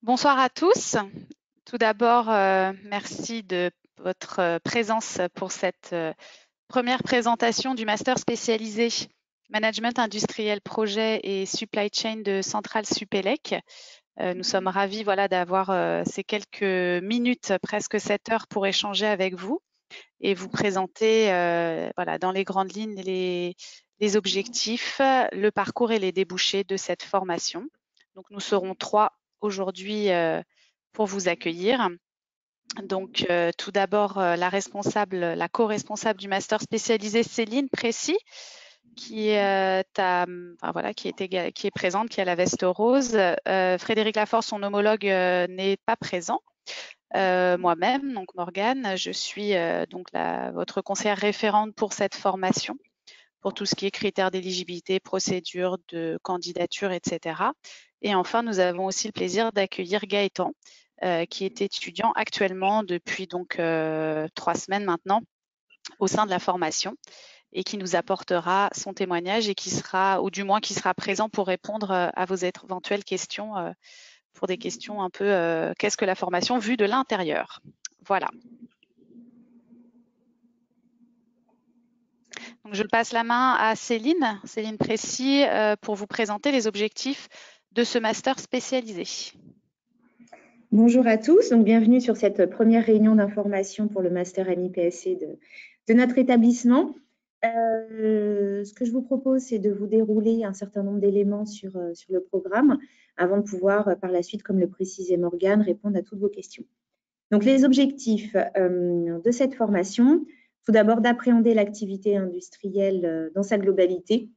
Bonsoir à tous. Tout d'abord, merci de votre présence pour cette première présentation du master spécialisé Management industriel projet et supply chain de Centrale Supélec. Nous sommes ravis d'avoir ces quelques minutes, presque 7 heures, pour échanger avec vous et vous présenter dans les grandes lignes les objectifs, le parcours et les débouchés de cette formation. Donc, nous serons 3 aujourd'hui pour vous accueillir. Donc, tout d'abord, la co-responsable du master spécialisé, Céline Précy, qui est présente, qui a la veste rose. Frédéric Lafort, son homologue, n'est pas présent. Moi-même, donc Morgane, je suis votre conseillère référente pour cette formation, pour tout ce qui est critères d'éligibilité, procédures de candidature, etc. Et enfin, nous avons aussi le plaisir d'accueillir Gaëtan, qui est étudiant actuellement depuis 3 semaines maintenant au sein de la formation et qui nous apportera son témoignage et qui sera présent pour répondre à vos éventuelles questions, pour des questions un peu qu'est-ce que la formation vue de l'intérieur. Voilà. Donc, je passe la main à Céline Précy, pour vous présenter les objectifs de ce master spécialisé. Bonjour à tous, donc bienvenue sur cette première réunion d'information pour le master MIPSC de notre établissement. Ce que je vous propose, c'est de vous dérouler un certain nombre d'éléments sur le programme avant de pouvoir, par la suite, comme le précisait Morgane, répondre à toutes vos questions. Donc, les objectifs de cette formation, tout d'abord d'appréhender l'activité industrielle dans sa globalité,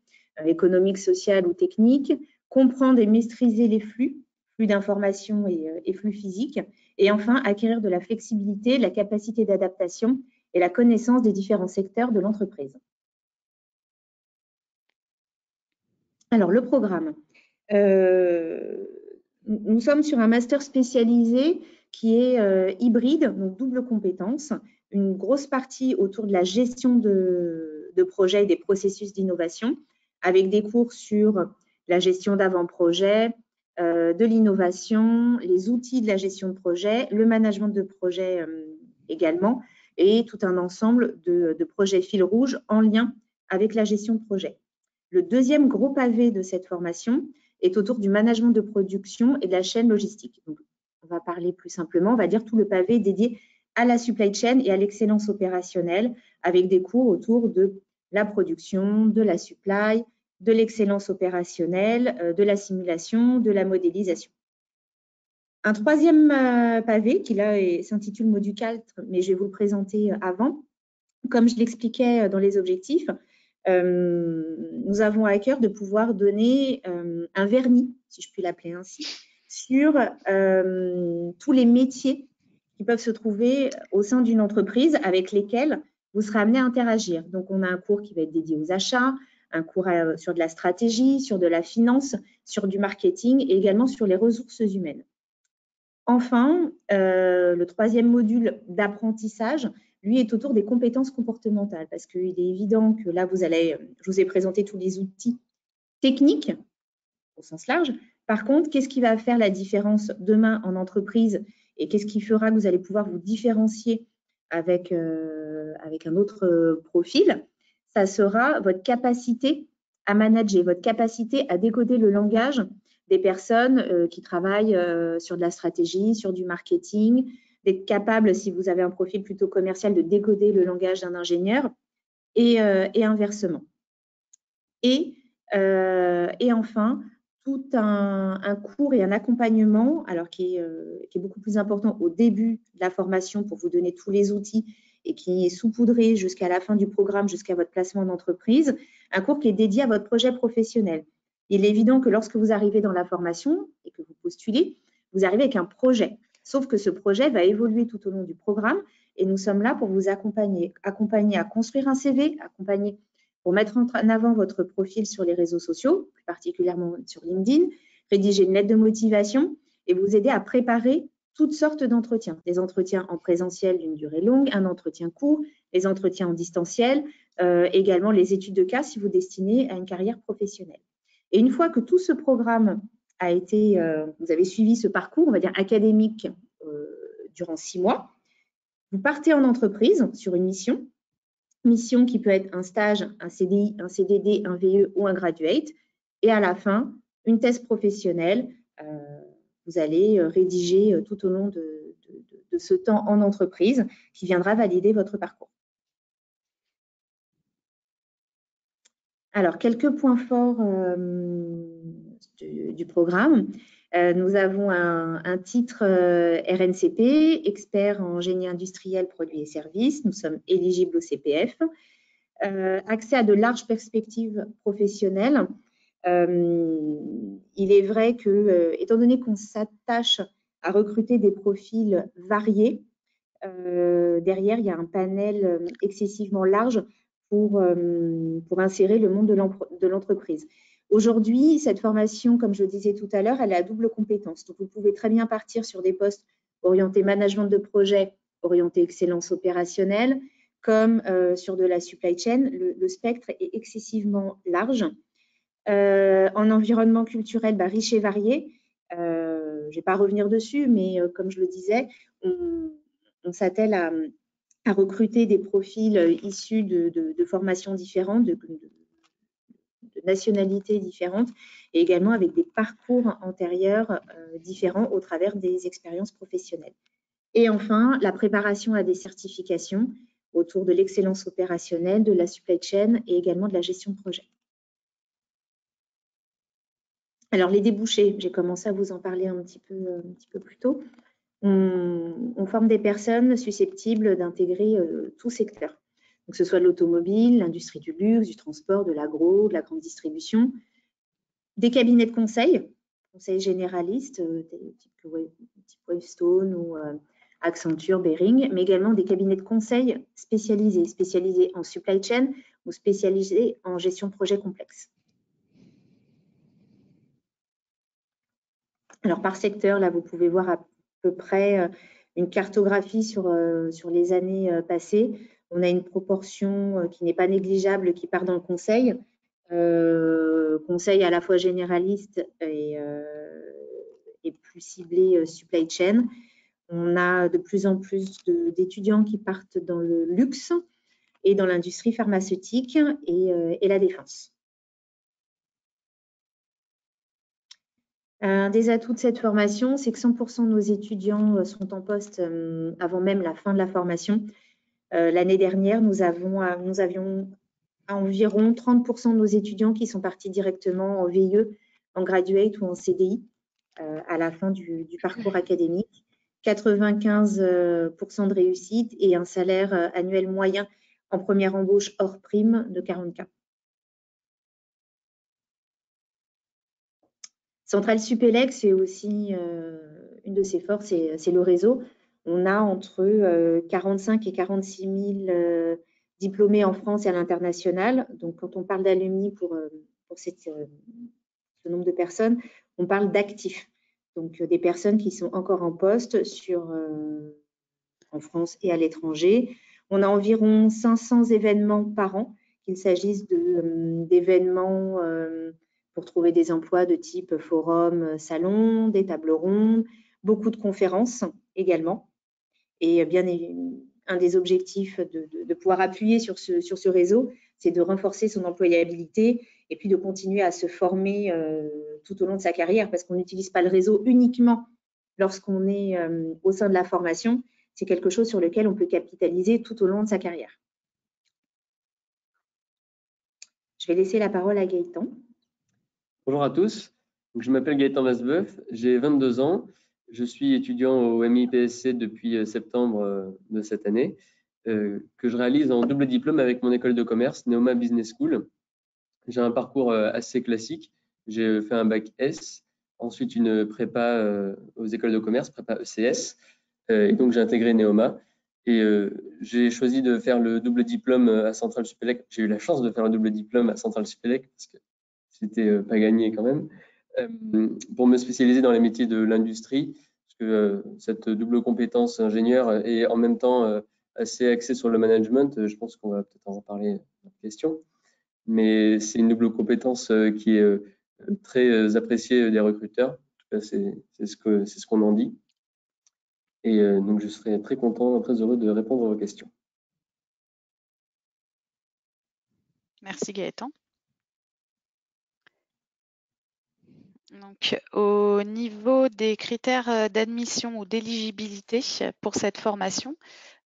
économique, sociale ou technique, comprendre et maîtriser les flux d'informations et flux physiques, et enfin acquérir de la flexibilité, la capacité d'adaptation et la connaissance des différents secteurs de l'entreprise. Alors, le programme. Nous sommes sur un master spécialisé qui est hybride, donc double compétence, une grosse partie autour de la gestion de projets et des processus d'innovation, avec des cours sur la gestion d'avant-projet, de l'innovation, les outils de la gestion de projet, le management de projet également, et tout un ensemble de projets fil rouge en lien avec la gestion de projet. Le deuxième gros pavé de cette formation est autour du management de production et de la chaîne logistique. Donc, on va parler plus simplement, on va dire tout le pavé dédié à la supply chain et à l'excellence opérationnelle, avec des cours autour de la production, de la supply, de l'excellence opérationnelle, de la simulation, de la modélisation. Un troisième pavé, qui là s'intitule module 4, mais je vais vous le présenter avant. Comme je l'expliquais dans les objectifs, nous avons à cœur de pouvoir donner un vernis, si je puis l'appeler ainsi, sur tous les métiers qui peuvent se trouver au sein d'une entreprise avec lesquels vous serez amené à interagir. Donc, on a un cours qui va être dédié aux achats, un cours sur de la stratégie, sur de la finance, sur du marketing et également sur les ressources humaines. Enfin, le troisième module d'apprentissage, lui, est autour des compétences comportementales, parce qu'il est évident que là, je vous ai présenté tous les outils techniques au sens large. Par contre, qu'est-ce qui va faire la différence demain en entreprise et qu'est-ce qui fera que vous allez pouvoir vous différencier avec un autre profil? Ça sera votre capacité à manager, votre capacité à décoder le langage des personnes qui travaillent sur de la stratégie, sur du marketing, d'être capable, si vous avez un profil plutôt commercial, de décoder le langage d'un ingénieur et inversement. Et enfin, tout un cours et un accompagnement, alors qui est beaucoup plus important au début de la formation pour vous donner tous les outils et qui est saupoudré jusqu'à la fin du programme, jusqu'à votre placement d'entreprise, un cours qui est dédié à votre projet professionnel. Il est évident que lorsque vous arrivez dans la formation et que vous postulez, vous arrivez avec un projet. Sauf que ce projet va évoluer tout au long du programme et nous sommes là pour vous accompagner à construire un CV, accompagner pour mettre en avant votre profil sur les réseaux sociaux, plus particulièrement sur LinkedIn, rédiger une lettre de motivation et vous aider à préparer toutes sortes d'entretiens. Des entretiens en présentiel d'une durée longue, un entretien court, les entretiens en distanciel, également les études de cas si vous destinez à une carrière professionnelle. Et une fois que tout ce programme vous avez suivi ce parcours, on va dire académique, durant 6 mois. Vous partez en entreprise sur une mission qui peut être un stage, un CDI, un CDD, un VE ou un graduate. Et à la fin, une thèse professionnelle. Vous allez rédiger tout au long de ce temps en entreprise qui viendra valider votre parcours. Alors, quelques points forts du programme. Nous avons un titre RNCP, expert en génie industriel, produits et services. Nous sommes éligibles au CPF. Accès à de larges perspectives professionnelles. Il est vrai que, étant donné qu'on s'attache à recruter des profils variés, derrière, il y a un panel excessivement large pour insérer le monde de l'entreprise. Aujourd'hui, cette formation, comme je le disais tout à l'heure, elle est à double compétence. Donc, vous pouvez très bien partir sur des postes orientés management de projet, orientés excellence opérationnelle, comme sur de la supply chain. Le spectre est excessivement large. En environnement culturel riche et varié, je ne vais pas revenir dessus, mais comme je le disais, on s'attelle à recruter des profils issus de formations différentes, de nationalités différentes, et également avec des parcours antérieurs différents au travers des expériences professionnelles. Et enfin, la préparation à des certifications autour de l'excellence opérationnelle, de la supply chain et également de la gestion de projet. Alors, les débouchés, j'ai commencé à vous en parler un petit peu plus tôt. On forme des personnes susceptibles d'intégrer tout secteur. Donc, que ce soit de l'automobile, l'industrie du luxe, du transport, de l'agro, de la grande distribution, des cabinets de conseil généralistes, type Wavestone ou Accenture, Behring, mais également des cabinets de conseil spécialisés en supply chain ou spécialisés en gestion de projets complexes. Alors, par secteur, là, vous pouvez voir à peu près une cartographie sur les années passées. On a une proportion qui n'est pas négligeable qui part dans le conseil. Conseil à la fois généraliste et plus ciblé supply chain. On a de plus en plus d'étudiants qui partent dans le luxe et dans l'industrie pharmaceutique et la défense. Un des atouts de cette formation, c'est que 100% de nos étudiants sont en poste avant même la fin de la formation. L'année dernière, nous avions environ 30% de nos étudiants qui sont partis directement en VIE, en graduate ou en CDI à la fin du parcours académique. 95% de réussite et un salaire annuel moyen en première embauche hors prime de 40K. Centrale Supélec, c'est aussi une de ses forces, c'est le réseau. On a entre 45 et 46 000 diplômés en France et à l'international. Donc, quand on parle d'alumni pour ce nombre de personnes, on parle d'actifs. Donc, des personnes qui sont encore en poste en France et à l'étranger. On a environ 500 événements par an, qu'il s'agisse d'événements pour trouver des emplois de type forum, salon, des tables rondes, beaucoup de conférences également. Et bien, un des objectifs de pouvoir appuyer sur ce réseau, c'est de renforcer son employabilité et puis de continuer à se former tout au long de sa carrière, parce qu'on n'utilise pas le réseau uniquement lorsqu'on est au sein de la formation. C'est quelque chose sur lequel on peut capitaliser tout au long de sa carrière. Je vais laisser la parole à Gaëtan. Bonjour à tous, je m'appelle Gaëtan Masbeuf, j'ai 22 ans, je suis étudiant au MIPSC depuis septembre de cette année, que je réalise en double diplôme avec mon école de commerce, Neoma Business School. J'ai un parcours assez classique, j'ai fait un bac S, ensuite une prépa aux écoles de commerce, prépa ECS, et donc j'ai intégré Neoma. Et j'ai choisi de faire le double diplôme à Centrale Supélec. J'ai eu la chance de faire un double diplôme à Centrale Supélec parce que c'était pas gagné quand même, pour me spécialiser dans les métiers de l'industrie, parce que cette double compétence ingénieur est en même temps assez axée sur le management. Je pense qu'on va peut-être en parler dans la question, mais c'est une double compétence qui est très apprécié des recruteurs. En tout cas, c'est ce qu'on en dit. Et donc, je serai très content, très heureux de répondre à vos questions. Merci Gaëtan. Donc, au niveau des critères d'admission ou d'éligibilité pour cette formation,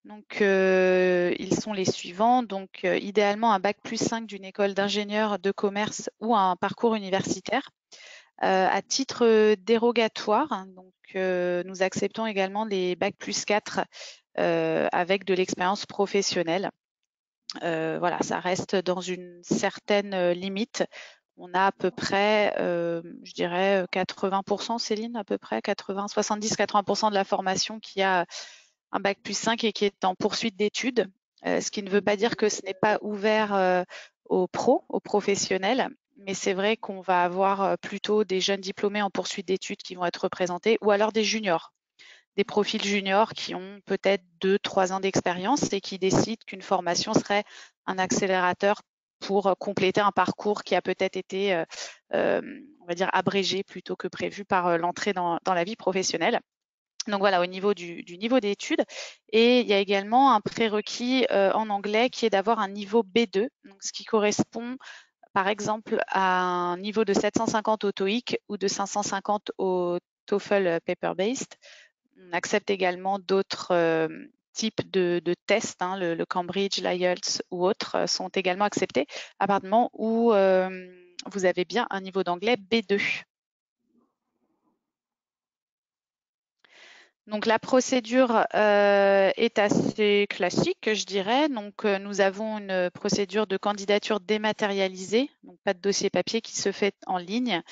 donc, ils sont les suivants. Donc, idéalement, un bac+5 d'une école d'ingénieur de commerce ou un parcours universitaire. À titre dérogatoire, hein, donc, nous acceptons également les bac+4 avec de l'expérience professionnelle. Voilà, ça reste dans une certaine limite. On a à peu près, je dirais 80%, Céline, à peu près 70-80% de la formation qui a un bac+5 et qui est en poursuite d'études, ce qui ne veut pas dire que ce n'est pas ouvert aux pros, aux professionnels, mais c'est vrai qu'on va avoir plutôt des jeunes diplômés en poursuite d'études qui vont être représentés, ou alors des juniors, des profils juniors qui ont peut-être 2-3 ans d'expérience et qui décident qu'une formation serait un accélérateur pour compléter un parcours qui a peut-être été, on va dire, abrégé plutôt que prévu par l'entrée dans la vie professionnelle. Donc voilà, au niveau du niveau d'études. Et il y a également un prérequis en anglais qui est d'avoir un niveau B2, donc ce qui correspond par exemple à un niveau de 750 au TOEIC ou de 550 au TOEFL paper-based. On accepte également d'autres types de tests, hein, le Cambridge, l'IELTS ou autres sont également acceptés à partir du moment où vous avez bien un niveau d'anglais B2. Donc la procédure est assez classique, je dirais. Donc nous avons une procédure de candidature dématérialisée, donc pas de dossier papier qui se fait en ligne.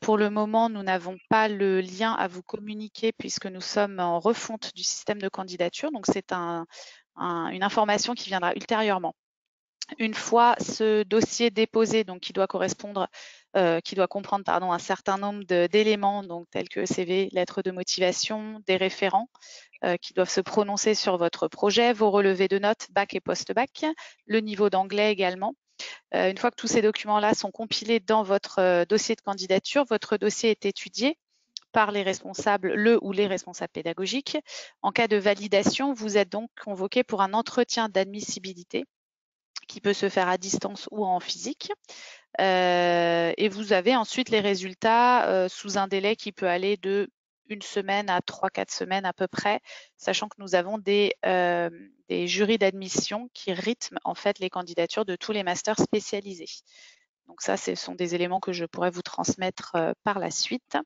Pour le moment, nous n'avons pas le lien à vous communiquer puisque nous sommes en refonte du système de candidature. Donc c'est une information qui viendra ultérieurement. Une fois ce dossier déposé, donc qui doit comprendre un certain nombre d'éléments, donc tels que CV, lettre de motivation, des référents qui doivent se prononcer sur votre projet, vos relevés de notes, bac et post-bac, le niveau d'anglais également. Une fois que tous ces documents-là sont compilés dans votre dossier de candidature, votre dossier est étudié par les responsables, le ou les responsables pédagogiques. En cas de validation, vous êtes donc convoqué pour un entretien d'admissibilité qui peut se faire à distance ou en physique. Et vous avez ensuite les résultats sous un délai qui peut aller de 1 semaine à 3-4 semaines à peu près, sachant que nous avons des jurys d'admission qui rythment en fait les candidatures de tous les masters spécialisés. Donc ça, ce sont des éléments que je pourrais vous transmettre par la suite.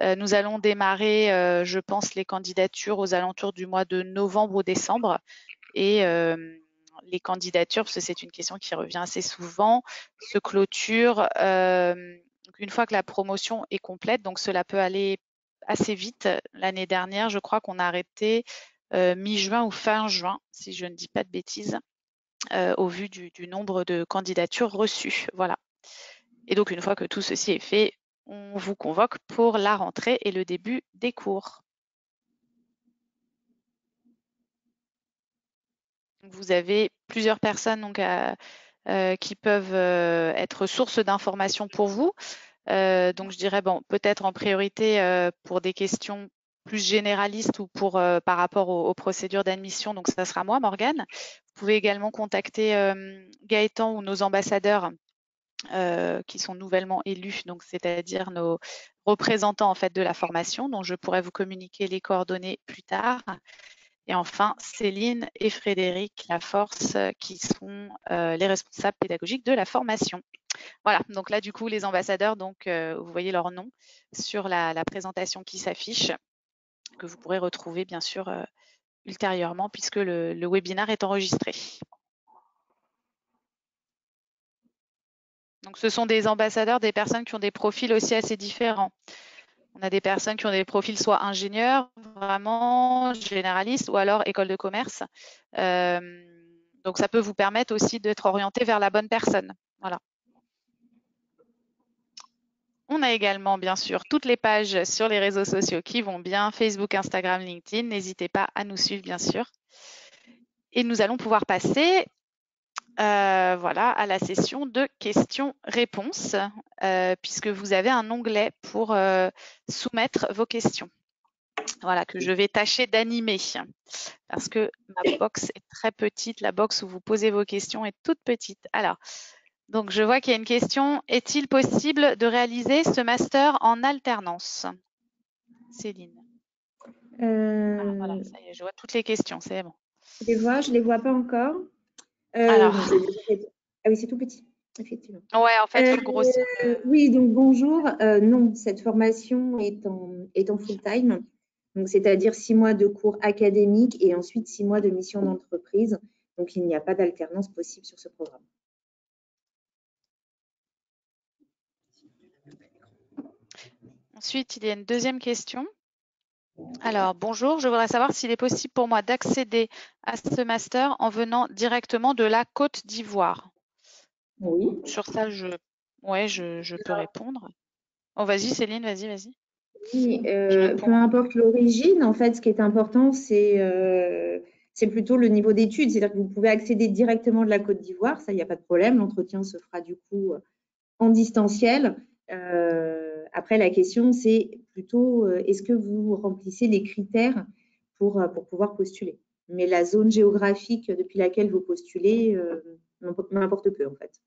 Nous allons démarrer, je pense, les candidatures aux alentours du mois de novembre ou décembre. Et les candidatures, parce que c'est une question qui revient assez souvent, se clôturent une fois que la promotion est complète. Donc cela peut aller assez vite. L'année dernière, je crois qu'on a arrêté mi-juin ou fin juin, si je ne dis pas de bêtises, au vu du nombre de candidatures reçues. Voilà. Et donc une fois que tout ceci est fait, on vous convoque pour la rentrée et le début des cours. Vous avez plusieurs personnes donc, qui peuvent être source d'informations pour vous. Donc je dirais peut-être en priorité pour des questions plus généralistes ou pour par rapport aux procédures d'admission, donc ça sera moi, Morgane. Vous pouvez également contacter Gaëtan ou nos ambassadeurs qui sont nouvellement élus, donc c'est-à-dire nos représentants en fait de la formation, dont je pourrais vous communiquer les coordonnées plus tard. Et enfin, Céline et Frédéric Laforce, qui sont les responsables pédagogiques de la formation. Voilà, donc là, du coup, les ambassadeurs, donc vous voyez leur nom sur la présentation qui s'affiche, que vous pourrez retrouver, bien sûr, ultérieurement, puisque le webinaire est enregistré. Donc, ce sont des ambassadeurs, des personnes qui ont des profils aussi assez différents. On a des personnes qui ont des profils soit ingénieurs, vraiment généralistes, ou alors école de commerce. Donc, ça peut vous permettre aussi d'être orienté vers la bonne personne. Voilà. On a également, bien sûr, toutes les pages sur les réseaux sociaux qui vont bien, Facebook, Instagram, LinkedIn. N'hésitez pas à nous suivre, bien sûr. Et nous allons pouvoir passer voilà, à la session de questions-réponses. puisque vous avez un onglet pour soumettre vos questions. Voilà, que je vais tâcher d'animer parce que ma box est très petite. La box où vous posez vos questions est toute petite. Alors, donc je vois qu'il y a une question. Est-il possible de réaliser ce master en alternance? Céline. Voilà, ça y est, je vois toutes les questions, c'est bon. Je les vois pas encore. Alors. Ah oui, c'est tout petit, effectivement. Ouais, en fait, il faut grossir. Oui, donc bonjour. Non, cette formation est en full-time, donc c'est-à-dire 6 mois de cours académiques et ensuite 6 mois de mission d'entreprise. Donc, il n'y a pas d'alternance possible sur ce programme. Ensuite, il y a une deuxième question. Alors, bonjour, je voudrais savoir s'il est possible pour moi d'accéder à ce master en venant directement de la Côte d'Ivoire. Oui. Sur ça, je peux répondre. Oh, vas-y, Céline, vas-y. Oui, peu importe l'origine, en fait, ce qui est important, c'est plutôt le niveau d'études. C'est-à-dire que vous pouvez accéder directement de la Côte d'Ivoire, ça, il n'y a pas de problème. L'entretien se fera du coup en distanciel. Après, la question, c'est plutôt est-ce que vous remplissez les critères pour pouvoir postuler? Mais la zone géographique depuis laquelle vous postulez m'importe peu, en fait.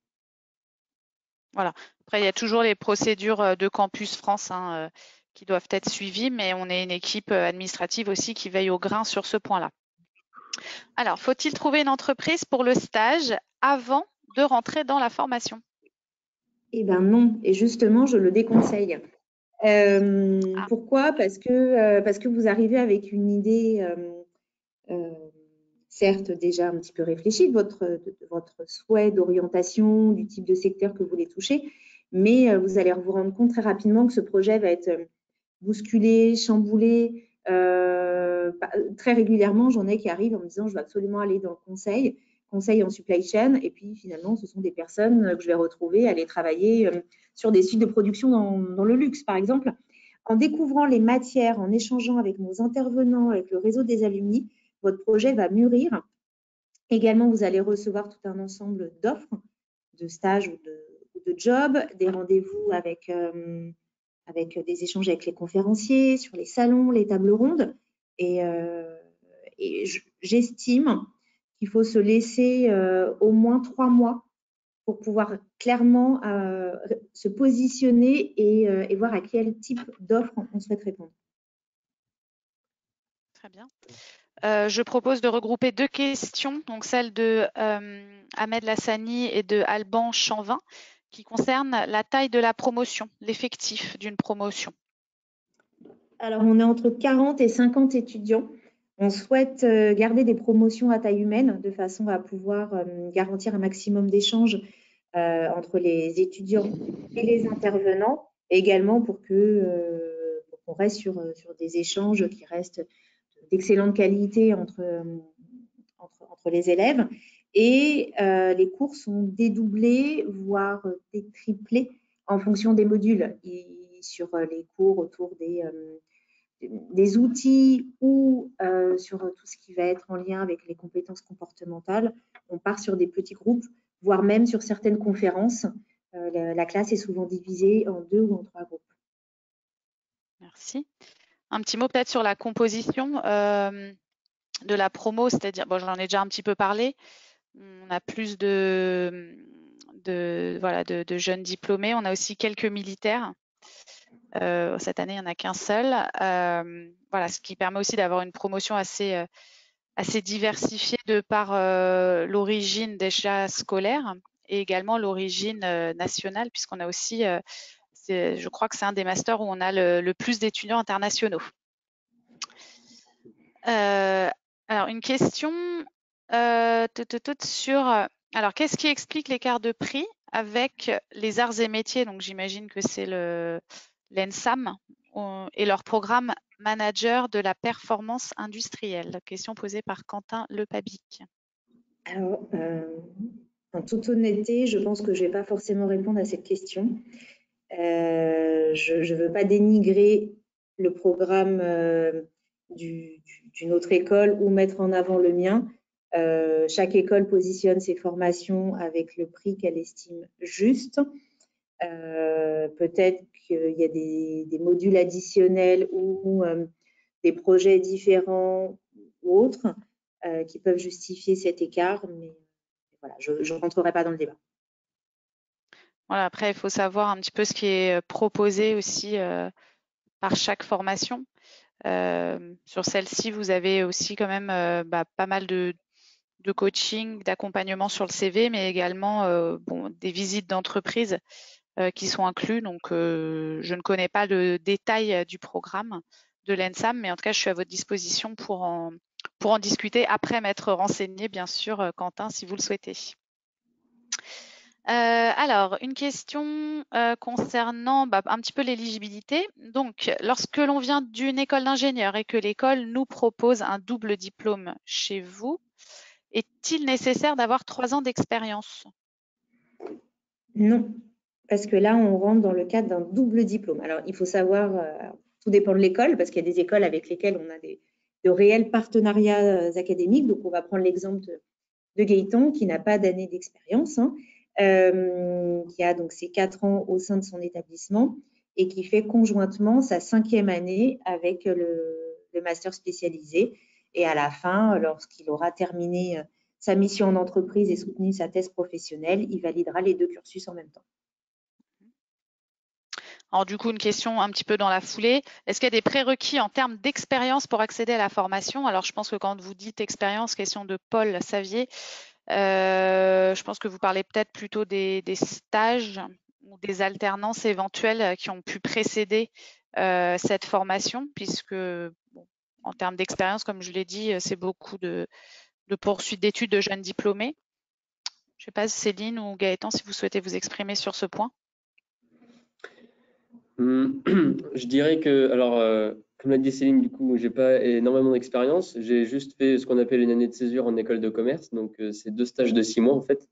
Voilà. Après, il y a toujours les procédures de Campus France qui doivent être suivies, mais on est une équipe administrative aussi qui veille au grain sur ce point-là. Alors, faut-il trouver une entreprise pour le stage avant de rentrer dans la formation? Eh bien non, et justement, je le déconseille. Pourquoi? Parce que vous arrivez avec une idée, certes déjà un petit peu réfléchie de votre souhait d'orientation, du type de secteur que vous voulez toucher, mais vous allez vous rendre compte très rapidement que ce projet va être bousculé, chamboulé. Très régulièrement, j'en ai qui arrivent en me disant je veux absolument aller dans le conseil en supply chain, et puis finalement, ce sont des personnes que je vais retrouver aller travailler sur des sites de production dans le luxe, par exemple. En découvrant les matières, en échangeant avec nos intervenants, avec le réseau des alumni, votre projet va mûrir. Également, vous allez recevoir tout un ensemble d'offres, de stages ou de jobs, des rendez-vous avec des échanges avec les conférenciers, sur les salons, les tables rondes. Et j'estime qu'il faut se laisser au moins 3 mois pour pouvoir clairement se positionner et voir à quel type d'offre on souhaite répondre. Très bien. Je propose de regrouper 2 questions, donc celle de Ahmed Lassani et de Alban Chanvin, qui concernent la taille de la promotion, l'effectif d'une promotion. Alors, on est entre 40 et 50 étudiants. On souhaite garder des promotions à taille humaine de façon à pouvoir garantir un maximum d'échanges entre les étudiants et les intervenants, et également pour qu'on reste sur des échanges qui restent d'excellente qualité entre les élèves. Et les cours sont dédoublés, voire détriplés en fonction des modules. Sur les cours autour des outils ou sur tout ce qui va être en lien avec les compétences comportementales, on part sur des petits groupes, voire même sur certaines conférences. La classe est souvent divisée en 2 ou en 3 groupes. Merci. Un petit mot peut-être sur la composition de la promo, c'est-à-dire, bon, j'en ai déjà un petit peu parlé, on a plus de jeunes diplômés, on a aussi quelques militaires. Cette année, il n'y en a qu'un seul. Voilà, ce qui permet aussi d'avoir une promotion assez diversifiée de par l'origine déjà scolaire et également l'origine nationale, puisqu'on a aussi, je crois que c'est un des masters où on a le plus d'étudiants internationaux. Alors, une question sur… Alors, qu'est-ce qui explique l'écart de prix avec les arts et métiers? Donc, j'imagine que c'est l'ENSAM et leur programme manager de la performance industrielle. Question posée par Quentin Lepabic. Alors, en toute honnêteté, je pense que je ne vais pas forcément répondre à cette question. Je ne veux pas dénigrer le programme d'une autre école ou mettre en avant le mien. Chaque école positionne ses formations avec le prix qu'elle estime juste. peut-être qu'il y a des modules additionnels ou des projets différents ou autres qui peuvent justifier cet écart, mais voilà, je ne rentrerai pas dans le débat. Voilà, après, il faut savoir un petit peu ce qui est proposé aussi par chaque formation. Sur celle-ci, vous avez aussi quand même pas mal de coaching, d'accompagnement sur le CV, mais également des visites d'entreprise qui sont inclus. Donc, je ne connais pas le détail du programme de l'ENSAM, mais en tout cas, je suis à votre disposition pour en discuter après m'être renseignée, bien sûr, Quentin, si vous le souhaitez. Alors, une question concernant un petit peu l'éligibilité. Donc, lorsque l'on vient d'une école d'ingénieur et que l'école nous propose un double diplôme chez vous, est-il nécessaire d'avoir 3 ans d'expérience? Non, parce que là, on rentre dans le cadre d'un double diplôme. Alors, il faut savoir, tout dépend de l'école, parce qu'il y a des écoles avec lesquelles on a de réels partenariats académiques. Donc, on va prendre l'exemple de Gaëtan, qui n'a pas d'année d'expérience, qui a donc ses 4 ans au sein de son établissement et qui fait conjointement sa 5e année avec le master spécialisé. Et à la fin, lorsqu'il aura terminé sa mission en entreprise et soutenu sa thèse professionnelle, il validera les 2 cursus en même temps. Alors du coup, une question un petit peu dans la foulée. Est-ce qu'il y a des prérequis en termes d'expérience pour accéder à la formation? Alors je pense que quand vous dites expérience, question de Paul Savier, je pense que vous parlez peut-être plutôt des stages ou des alternances éventuelles qui ont pu précéder cette formation, puisque en termes d'expérience, comme je l'ai dit, c'est beaucoup de poursuite d'études de jeunes diplômés. Je ne sais pas, Céline ou Gaëtan, si vous souhaitez vous exprimer sur ce point. Je dirais que, alors, comme l'a dit Céline, du coup, j'ai pas énormément d'expérience. J'ai juste fait ce qu'on appelle une année de césure en école de commerce. Donc, c'est 2 stages de 6 mois, en fait,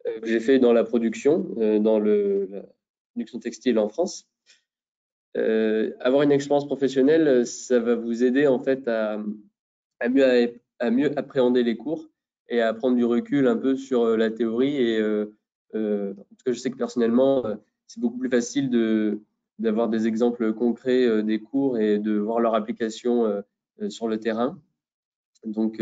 que j'ai fait dans la production, dans la production textile en France. Avoir une expérience professionnelle, ça va vous aider, en fait, à mieux appréhender les cours et à prendre du recul un peu sur la théorie. Et en tout cas, je sais que personnellement, c'est beaucoup plus facile d'avoir des exemples concrets des cours et de voir leur application sur le terrain. Donc,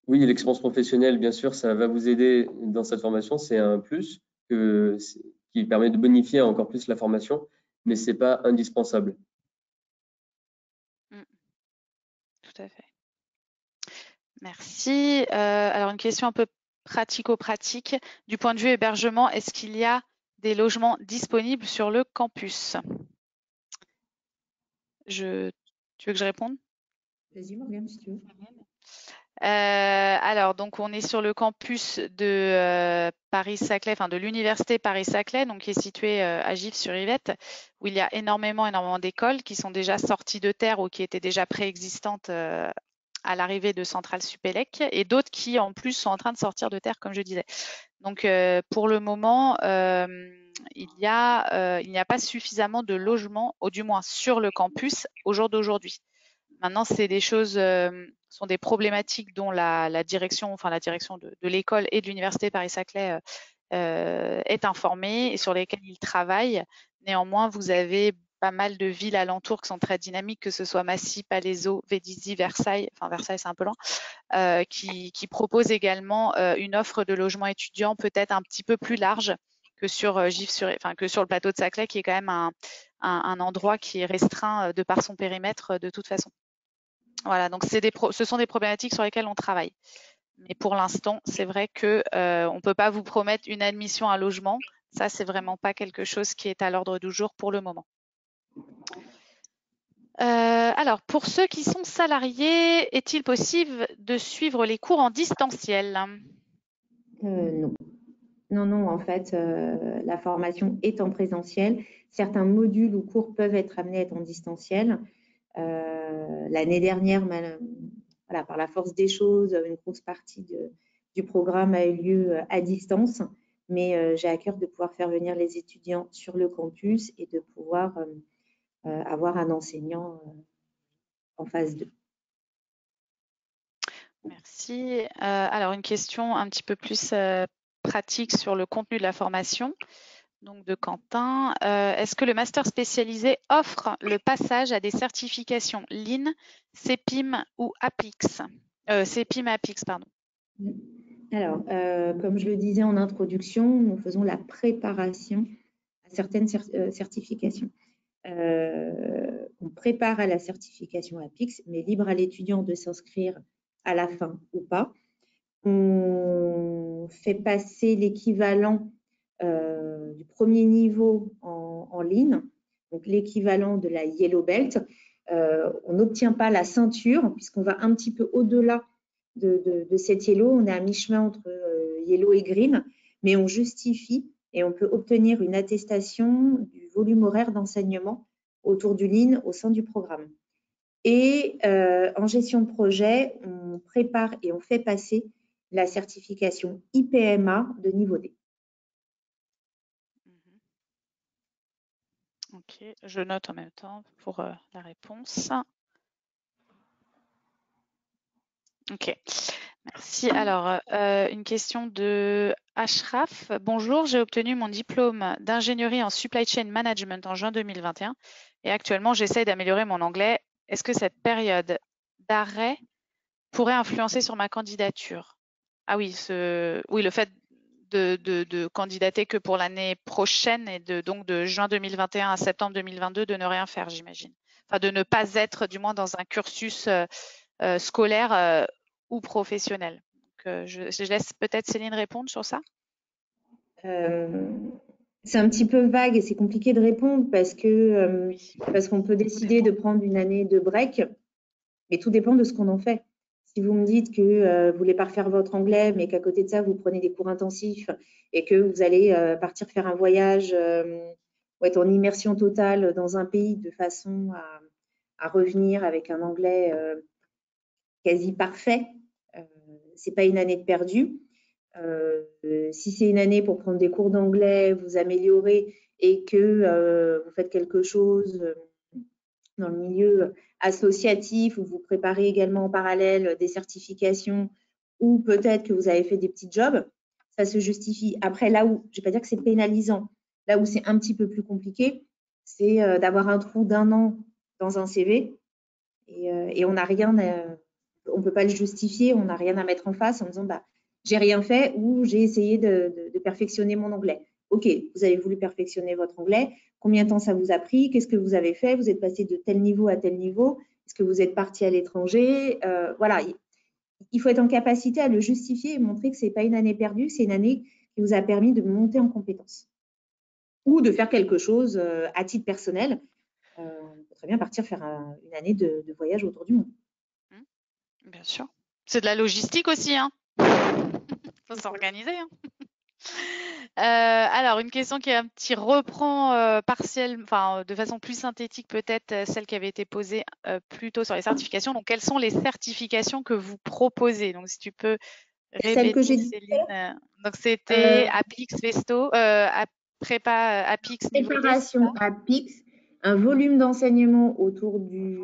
oui, l'expérience professionnelle, bien sûr, ça va vous aider dans cette formation. C'est un plus qui permet de bonifier encore plus la formation, mais c'est pas indispensable. Tout à fait. Merci. Alors, une question un peu pratico-pratique. Du point de vue hébergement, est-ce qu'il y a des logements disponibles sur le campus? Tu veux que je réponde? Vas-y, Morgane, si tu veux. Alors, donc, on est sur le campus de Paris-Saclay, enfin de l'université Paris-Saclay, donc qui est situé à Gif-sur-Yvette, où il y a énormément d'écoles qui sont déjà sorties de terre ou qui étaient déjà préexistantes à l'arrivée de Centrale Supélec, et d'autres qui, en plus, sont en train de sortir de terre, comme je disais. Donc, pour le moment, il n'y a pas suffisamment de logements, ou du moins sur le campus, au jour d'aujourd'hui. Maintenant, c'est des choses, sont des problématiques dont la direction de l'école et de l'université Paris-Saclay est informée et sur lesquelles ils travaillent. Néanmoins, vous avez pas mal de villes alentours qui sont très dynamiques, que ce soit Massy, Palaiseau, Védizy, Versailles, enfin Versailles c'est un peu loin, qui proposent également une offre de logement étudiant peut-être un petit peu plus large que sur que sur le plateau de Saclay, qui est quand même un endroit qui est restreint de par son périmètre de toute façon. Voilà, donc ce sont des problématiques sur lesquelles on travaille. Mais pour l'instant, c'est vrai que on ne peut pas vous promettre une admission à logement. Ça, c'est vraiment pas quelque chose qui est à l'ordre du jour pour le moment. Alors, pour ceux qui sont salariés, est-il possible de suivre les cours en distanciel? Non. Non, en fait, la formation est en présentiel. Certains modules ou cours peuvent être amenés à être en distanciel. L'année dernière, par la force des choses, une grosse partie du programme a eu lieu à distance, mais j'ai à cœur de pouvoir faire venir les étudiants sur le campus et de pouvoir avoir un enseignant en phase 2. Merci. Alors, une question un petit peu plus pratique sur le contenu de la formation. donc de Quentin. Est-ce que le master spécialisé offre le passage à des certifications Lean, CEPIM ou APIX CEPIM APIX, pardon. Alors, comme je le disais en introduction, nous faisons la préparation à certaines certifications. On prépare à la certification APIX, mais libre à l'étudiant de s'inscrire à la fin ou pas. On fait passer l'équivalent du premier niveau en ligne, donc l'équivalent de la Yellow Belt. On n'obtient pas la ceinture puisqu'on va un petit peu au-delà de cette Yellow. On est à mi-chemin entre Yellow et Green, mais on justifie et on peut obtenir une attestation du volume horaire d'enseignement autour du Lean au sein du programme. Et en gestion de projet, on prépare et on fait passer la certification IPMA de niveau D. Ok, je note en même temps pour la réponse. Ok, merci. Alors, une question de Ashraf. Bonjour, j'ai obtenu mon diplôme d'ingénierie en supply chain management en juin 2021 et actuellement j'essaie d'améliorer mon anglais. Est-ce que cette période d'arrêt pourrait influencer sur ma candidature? Ah oui, oui, le fait de candidater que pour l'année prochaine et donc de juin 2021 à septembre 2022 de ne rien faire, j'imagine. Enfin, de ne pas être du moins dans un cursus scolaire ou professionnel. Donc, je laisse peut-être Céline répondre sur ça. C'est un petit peu vague et c'est compliqué de répondre parce qu'on peut décider de prendre une année de break, mais tout dépend de ce qu'on en fait. Si vous me dites que vous voulez pas refaire votre anglais, mais qu'à côté de ça, vous prenez des cours intensifs et que vous allez partir faire un voyage ou être en immersion totale dans un pays de façon à revenir avec un anglais quasi parfait, c'est pas une année de perdu. Si c'est une année pour prendre des cours d'anglais, vous améliorer et que vous faites quelque chose dans le milieu associatif où vous préparez également en parallèle des certifications ou peut-être que vous avez fait des petits jobs, ça se justifie. Après, là où, je ne vais pas dire que c'est pénalisant, là où c'est un petit peu plus compliqué, c'est d'avoir un trou d'1 an dans un CV et on n'a rien, on ne peut pas le justifier, on n'a rien à mettre en face en disant bah, j'ai rien fait ou j'ai essayé de perfectionner mon anglais. Ok, vous avez voulu perfectionner votre anglais. Combien de temps ça vous a pris? Qu'est-ce que vous avez fait? Vous êtes passé de tel niveau à tel niveau? Est-ce que vous êtes parti à l'étranger? Voilà, il faut être en capacité à le justifier et montrer que ce n'est pas une année perdue, c'est une année qui vous a permis de monter en compétences ou de faire quelque chose à titre personnel. On peut très bien partir faire une année de voyage autour du monde. Bien sûr. C'est de la logistique aussi, hein. Faut s'organiser. Hein. Alors, une question qui reprend de façon plus synthétique peut-être celle qui avait été posée plus tôt sur les certifications. Donc, quelles sont les certifications que vous proposez? Donc, si tu peux répéter, Céline. Donc, c'était APIX Vesto, prépa APIX niveau D. Préparation APIX, un volume d'enseignement autour du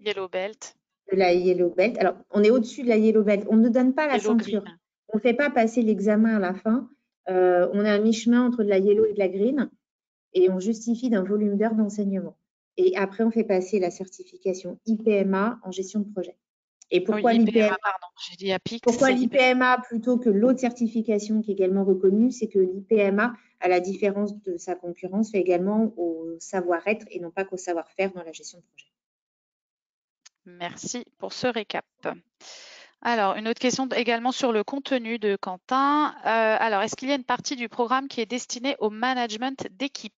Yellow Belt. De la Yellow Belt. Alors, on est au-dessus de la Yellow Belt. On ne donne pas la ceinture. Green. On ne fait pas passer l'examen à la fin. On est à mi-chemin entre de la Yellow et de la Green et on justifie d'un volume d'heures d'enseignement. Et après, on fait passer la certification IPMA en gestion de projet. Et pourquoi l'IPMA? Pardon, j'ai dit APIX. Pourquoi l'IPMA plutôt que l'autre certification qui est également reconnue? C'est que l'IPMA, à la différence de sa concurrence, fait également au savoir-être et non pas qu'au savoir-faire dans la gestion de projet. Merci pour ce récap. Alors, une autre question également sur le contenu de Quentin. Alors, est-ce qu'il y a une partie du programme qui est destinée au management d'équipe?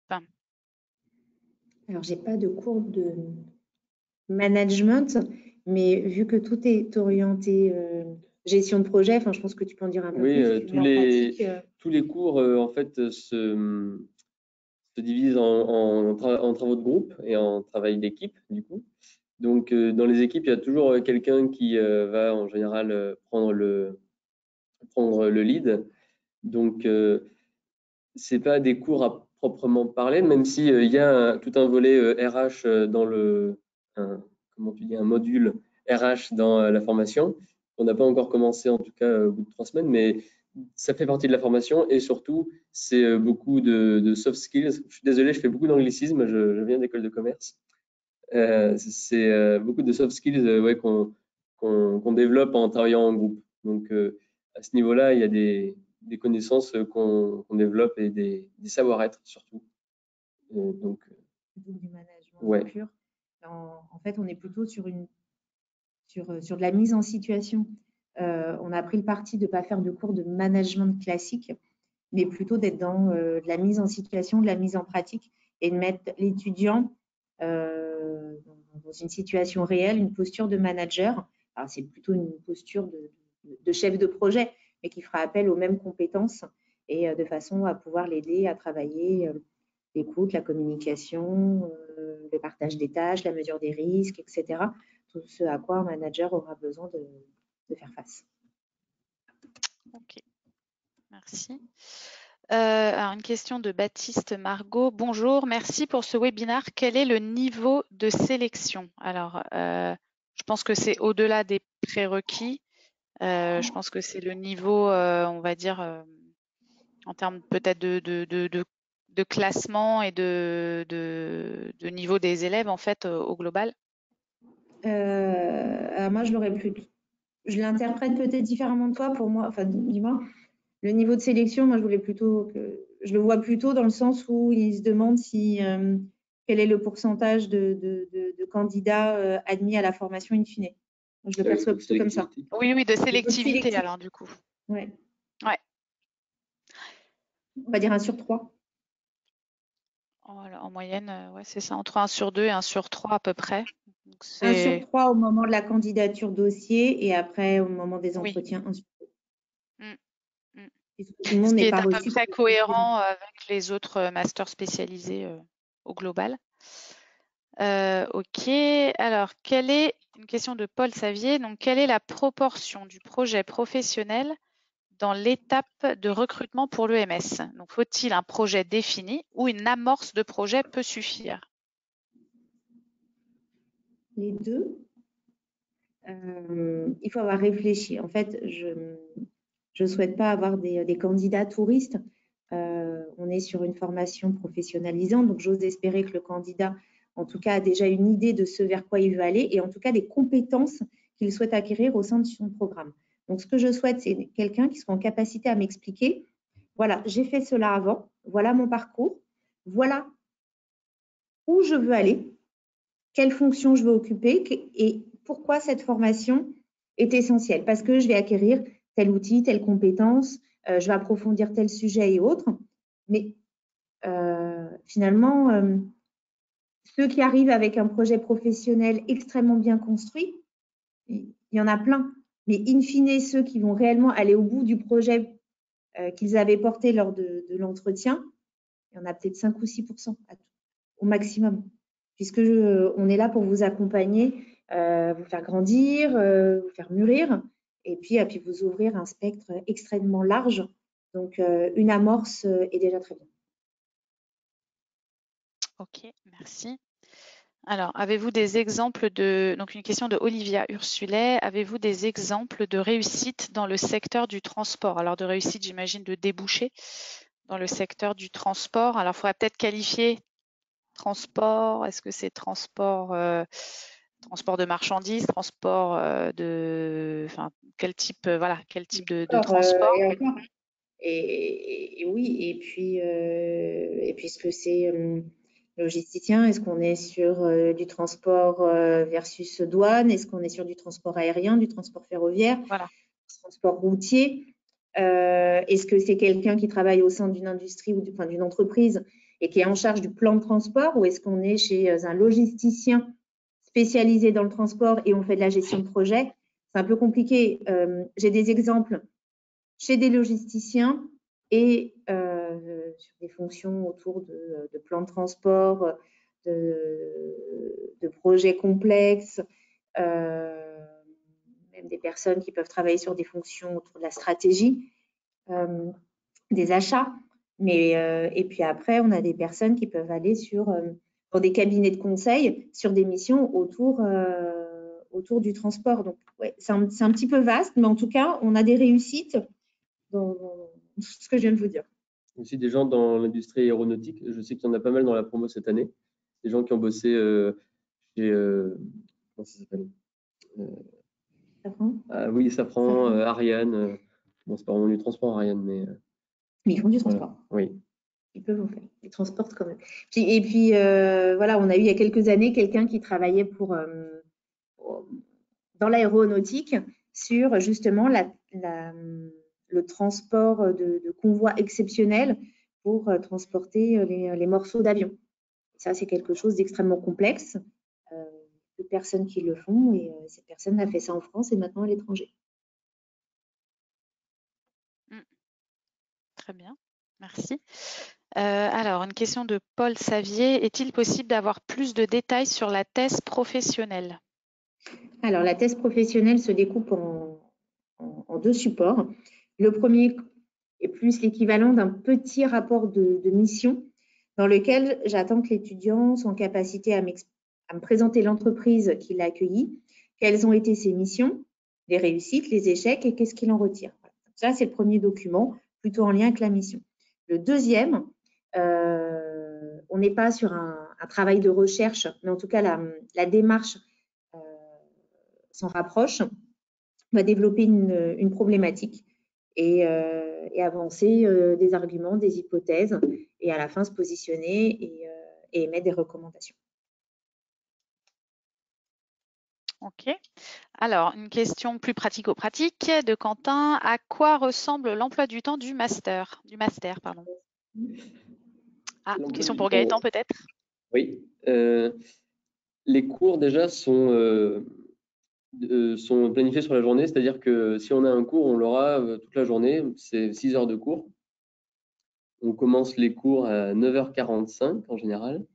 Alors, je n'ai pas de cours de management, mais vu que tout est orienté gestion de projet, je pense que tu peux en dire un peu plus. Tous les cours en fait se divisent en travaux de groupe et en travail d'équipe du coup. Donc dans les équipes, il y a toujours quelqu'un qui va en général prendre le lead. Donc c'est pas des cours à proprement parler, même si il y a tout un volet RH dans un module RH dans la formation. On n'a pas encore commencé, en tout cas, au bout de 3 semaines, mais ça fait partie de la formation et surtout, c'est beaucoup de soft skills. Je suis désolé, je fais beaucoup d'anglicisme, je viens d'école de commerce. C'est beaucoup de soft skills ouais, qu'on développe en travaillant en groupe. Donc, à ce niveau-là, il y a des connaissances qu'on développe et des savoir-être surtout. Donc, du management ouais. pur. En fait, on est plutôt sur de la mise en situation. On a pris le parti de ne pas faire de cours de management classique, mais plutôt d'être dans de la mise en situation, de la mise en pratique et de mettre l'étudiant dans une situation réelle, une posture de manager. Alors, c'est plutôt une posture de chef de projet, mais qui fera appel aux mêmes compétences et de façon à pouvoir l'aider à travailler l'écoute, la communication, le partage des tâches, la mesure des risques, etc. Tout ce à quoi un manager aura besoin de faire face. Ok, merci. Alors une question de Baptiste Margot. Bonjour, merci pour ce webinaire. Quel est le niveau de sélection? Alors, je pense que c'est au-delà des prérequis. Je pense que c'est le niveau, on va dire, en termes peut-être de classement et de niveau des élèves, en fait, au global. Alors moi, je l'interprète peut-être différemment de toi. Pour moi, enfin, dis-moi, le niveau de sélection, moi, je le vois plutôt dans le sens où il se demande quel est le pourcentage de candidats admis à la formation in fine. Je le perçois plutôt comme ça. Oui, de sélectivité, alors, du coup. Ouais. Ouais. On va dire 1 sur 3. Voilà, en moyenne, ouais, c'est ça, entre 1 sur 2 et 1 sur 3 à peu près. Donc, 1 sur 3 au moment de la candidature dossier et après au moment des entretiens, 1 sur 2. Tout le monde n'est pas reçu. Ce qui est à peu près cohérent avec les autres masters spécialisés au global. Ok, alors une question de Paul Savier, donc quelle est la proportion du projet professionnel dans l'étape de recrutement pour l'EMS? Donc faut-il un projet défini ou une amorce de projet peut suffire? Les deux. Il faut avoir réfléchi. En fait, je ne souhaite pas avoir des candidats touristes. On est sur une formation professionnalisante, donc j'ose espérer que le candidat, en tout cas, a déjà une idée de ce vers quoi il veut aller et en tout cas des compétences qu'il souhaite acquérir au sein de son programme. Donc, ce que je souhaite, c'est quelqu'un qui soit en capacité à m'expliquer, voilà, j'ai fait cela avant, voilà mon parcours, voilà où je veux aller, quelle fonction je veux occuper et pourquoi cette formation est essentielle. Parce que je vais acquérir tel outil, telle compétence, je vais approfondir tel sujet et autres. Mais finalement, ceux qui arrivent avec un projet professionnel extrêmement bien construit, il y en a plein. Mais in fine, ceux qui vont réellement aller au bout du projet qu'ils avaient porté lors de l'entretien, il y en a peut-être 5 ou 6% au maximum. Puisque on est là pour vous accompagner, vous faire grandir, vous faire mûrir, et puis vous ouvrir un spectre extrêmement large. Donc, une amorce est déjà très bien. Ok, merci. Alors, avez-vous des exemples donc une question de Olivia Ursulet, avez-vous des exemples de réussite dans le secteur du transport? Alors, de réussite, j'imagine, de débouché dans le secteur du transport. Alors, il faudrait peut-être qualifier transport. Est-ce que c'est transport de marchandises, transport quel type de transport? Et oui, et puis est-ce que c'est logisticien? Est-ce qu'on est sur du transport versus douane? Est-ce qu'on est sur du transport aérien, du transport ferroviaire, du transport routier? Est-ce que c'est quelqu'un qui travaille au sein d'une industrie ou d'une entreprise et qui est en charge du plan de transport, ou est-ce qu'on est chez un logisticien spécialisé dans le transport et on fait de la gestion de projet? C'est un peu compliqué. J'ai des exemples chez des logisticiens et sur des fonctions autour de plans de transport, de projets complexes, même des personnes qui peuvent travailler sur des fonctions autour de la stratégie, des achats. Et puis après, on a des personnes qui peuvent aller pour des cabinets de conseil sur des missions autour du transport. Donc, ouais, c'est un petit peu vaste, mais en tout cas, on a des réussites dans ce que je viens de vous dire. Aussi des gens dans l'industrie aéronautique. Je sais qu'il y en a pas mal dans la promo cette année. Des gens qui ont bossé chez… comment ça s'appelle Safran. Oui, Safran, Safran. Ariane. Bon, c'est pas vraiment du transport, Ariane, mais… Mais ils font du transport. Oui. Ils peuvent en faire. Ils transportent quand même. Et puis, voilà, on a eu il y a quelques années quelqu'un qui travaillait dans l'aéronautique sur justement le transport de convois exceptionnels pour transporter les morceaux d'avion. Ça, c'est quelque chose d'extrêmement complexe. De personnes qui le font et cette personne a fait ça en France et maintenant à l'étranger. Très bien, merci. Alors, une question de Paul Savier. Est-il possible d'avoir plus de détails sur la thèse professionnelle? Alors, la thèse professionnelle se découpe en deux supports. Le premier est plus l'équivalent d'un petit rapport de mission dans lequel j'attends que l'étudiant soit en capacité à me présenter l'entreprise qui l'a accueilli, quelles ont été ses missions, les réussites, les échecs et qu'est-ce qu'il en retire. Voilà. Ça, c'est le premier document, plutôt en lien avec la mission. Le deuxième, on n'est pas sur un travail de recherche, mais en tout cas, la démarche s'en rapproche, va développer une problématique et avancer des arguments, des hypothèses, et à la fin se positionner et émettre des recommandations. Ok. Alors, une question plus pratico-pratique de Quentin. À quoi ressemble l'emploi du temps du master? Pardon. Ah, une question pour Gaëtan peut-être? Oui. Les cours déjà sont planifiés sur la journée, c'est-à-dire que si on a un cours, on l'aura toute la journée, c'est 6 heures de cours. On commence les cours à 9h45 en général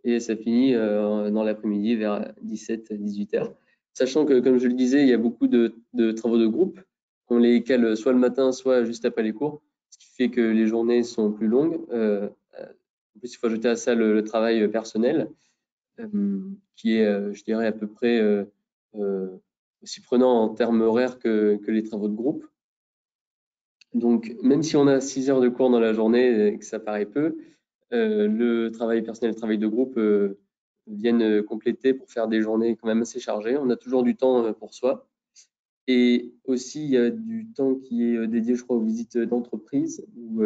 et ça finit dans l'après-midi vers 17-18h. Sachant que, comme je le disais, il y a beaucoup de travaux de groupe. On les cale soit le matin, soit juste après les cours, ce qui fait que les journées sont plus longues. En plus, il faut ajouter à ça le travail personnel, qui est, je dirais, à peu près aussi prenant en termes horaires que les travaux de groupe. Donc, même si on a 6 heures de cours dans la journée et que ça paraît peu, le travail personnel, le travail de groupe viennent compléter pour faire des journées quand même assez chargées. On a toujours du temps pour soi. Et aussi, il y a du temps qui est dédié, je crois, aux visites d'entreprise ou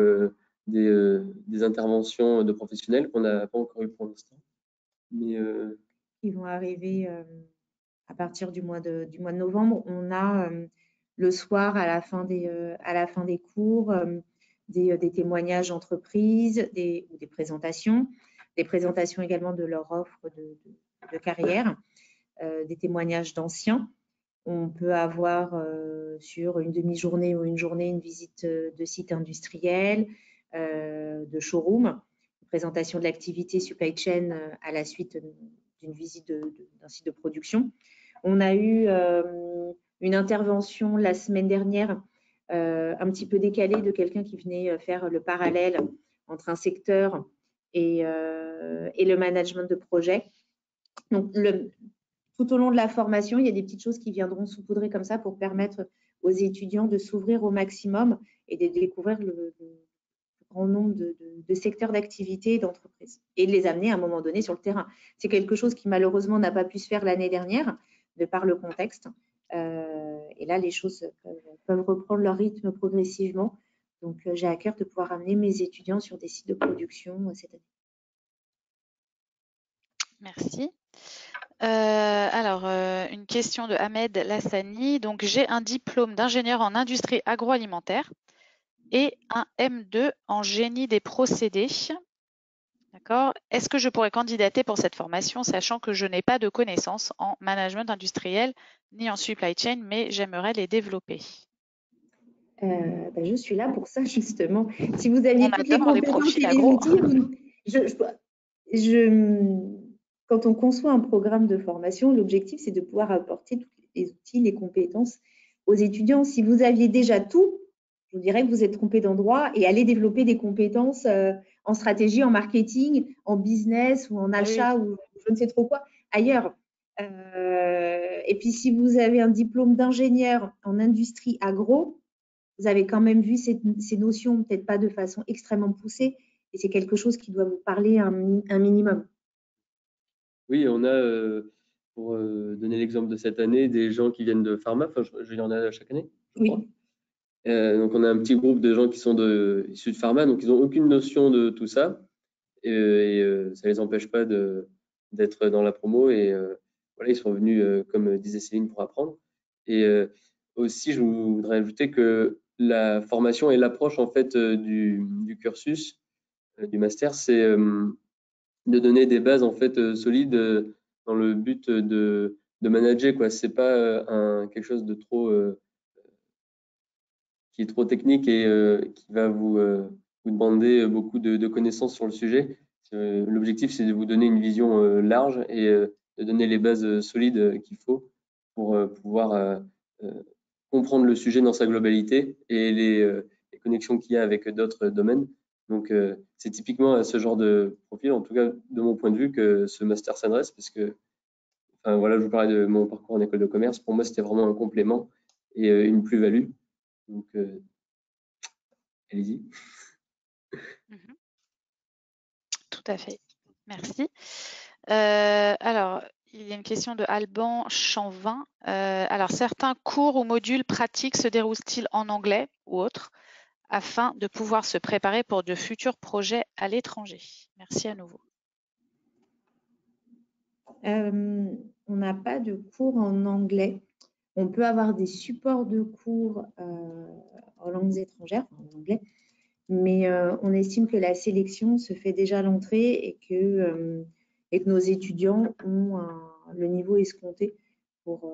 des interventions de professionnels qu'on n'a pas encore eu pour l'instant. Mais qui vont arriver à partir du mois de novembre. On a le soir, à la fin des cours, des témoignages d'entreprise ou des présentations également de leur offre de carrière, des témoignages d'anciens. On peut avoir sur une demi-journée ou une journée une visite de site industriel, de showroom, une présentation de l'activité supply chain à la suite d'une visite d'un site de production. On a eu une intervention la semaine dernière, un petit peu décalée, de quelqu'un qui venait faire le parallèle entre un secteur et le management de projet. Donc, tout au long de la formation, il y a des petites choses qui viendront saupoudrer comme ça pour permettre aux étudiants de s'ouvrir au maximum et de découvrir le grand nombre de secteurs d'activité et d'entreprises et de les amener à un moment donné sur le terrain. C'est quelque chose qui malheureusement n'a pas pu se faire l'année dernière de par le contexte. Et là, les choses peuvent reprendre leur rythme progressivement. Donc, j'ai à cœur de pouvoir amener mes étudiants sur des sites de production cette année. Merci. Alors, une question de Ahmed Lassani. Donc, j'ai un diplôme d'ingénieur en industrie agroalimentaire et un M2 en génie des procédés. D'accord. Est-ce que je pourrais candidater pour cette formation, sachant que je n'ai pas de connaissances en management industriel ni en supply chain, mais j'aimerais les développer? Je suis là pour ça, justement. Si vous aviez toutes les compétences et les agro. outils, quand on conçoit un programme de formation, l'objectif, c'est de pouvoir apporter tous les outils, les compétences aux étudiants. Si vous aviez déjà tout, je vous dirais que vous êtes trompé d'endroit et allez développer des compétences en stratégie, en marketing, en business ou en achat ou je ne sais trop quoi ailleurs. Et puis, si vous avez un diplôme d'ingénieur en industrie agro, vous avez quand même vu ces notions, peut-être pas de façon extrêmement poussée, et c'est quelque chose qui doit vous parler un minimum. Oui, on a, pour donner l'exemple de cette année, des gens qui viennent de pharma. Enfin, il y en a chaque année, je crois. Donc, on a un petit groupe de gens qui sont issus de pharma, donc ils n'ont aucune notion de tout ça. Et ça ne les empêche pas d'être dans la promo. Et voilà, ils sont venus, comme disait Céline, pour apprendre. Et aussi, je voudrais ajouter que la formation et l'approche en fait du cursus, du master, c'est de donner des bases en fait solides dans le but de manager, quoi. C'est pas quelque chose de trop qui est trop technique et qui va vous demander beaucoup de connaissances sur le sujet. L'objectif, c'est de vous donner une vision large et de donner les bases solides qu'il faut pour pouvoir comprendre le sujet dans sa globalité et les connexions qu'il y a avec d'autres domaines. Donc, c'est typiquement à ce genre de profil, en tout cas de mon point de vue, que ce master s'adresse, parce que, enfin, voilà, je vous parlais de mon parcours en école de commerce. Pour moi, c'était vraiment un complément et une plus-value. Donc, allez-y. Tout à fait. Merci. Alors, il y a une question de Alban Chanvin. Alors, certains cours ou modules pratiques se déroulent-ils en anglais ou autre afin de pouvoir se préparer pour de futurs projets à l'étranger? Merci à nouveau. On n'a pas de cours en anglais. On peut avoir des supports de cours en langues étrangères, en anglais, mais on estime que la sélection se fait déjà à l'entrée et que nos étudiants ont le niveau escompté pour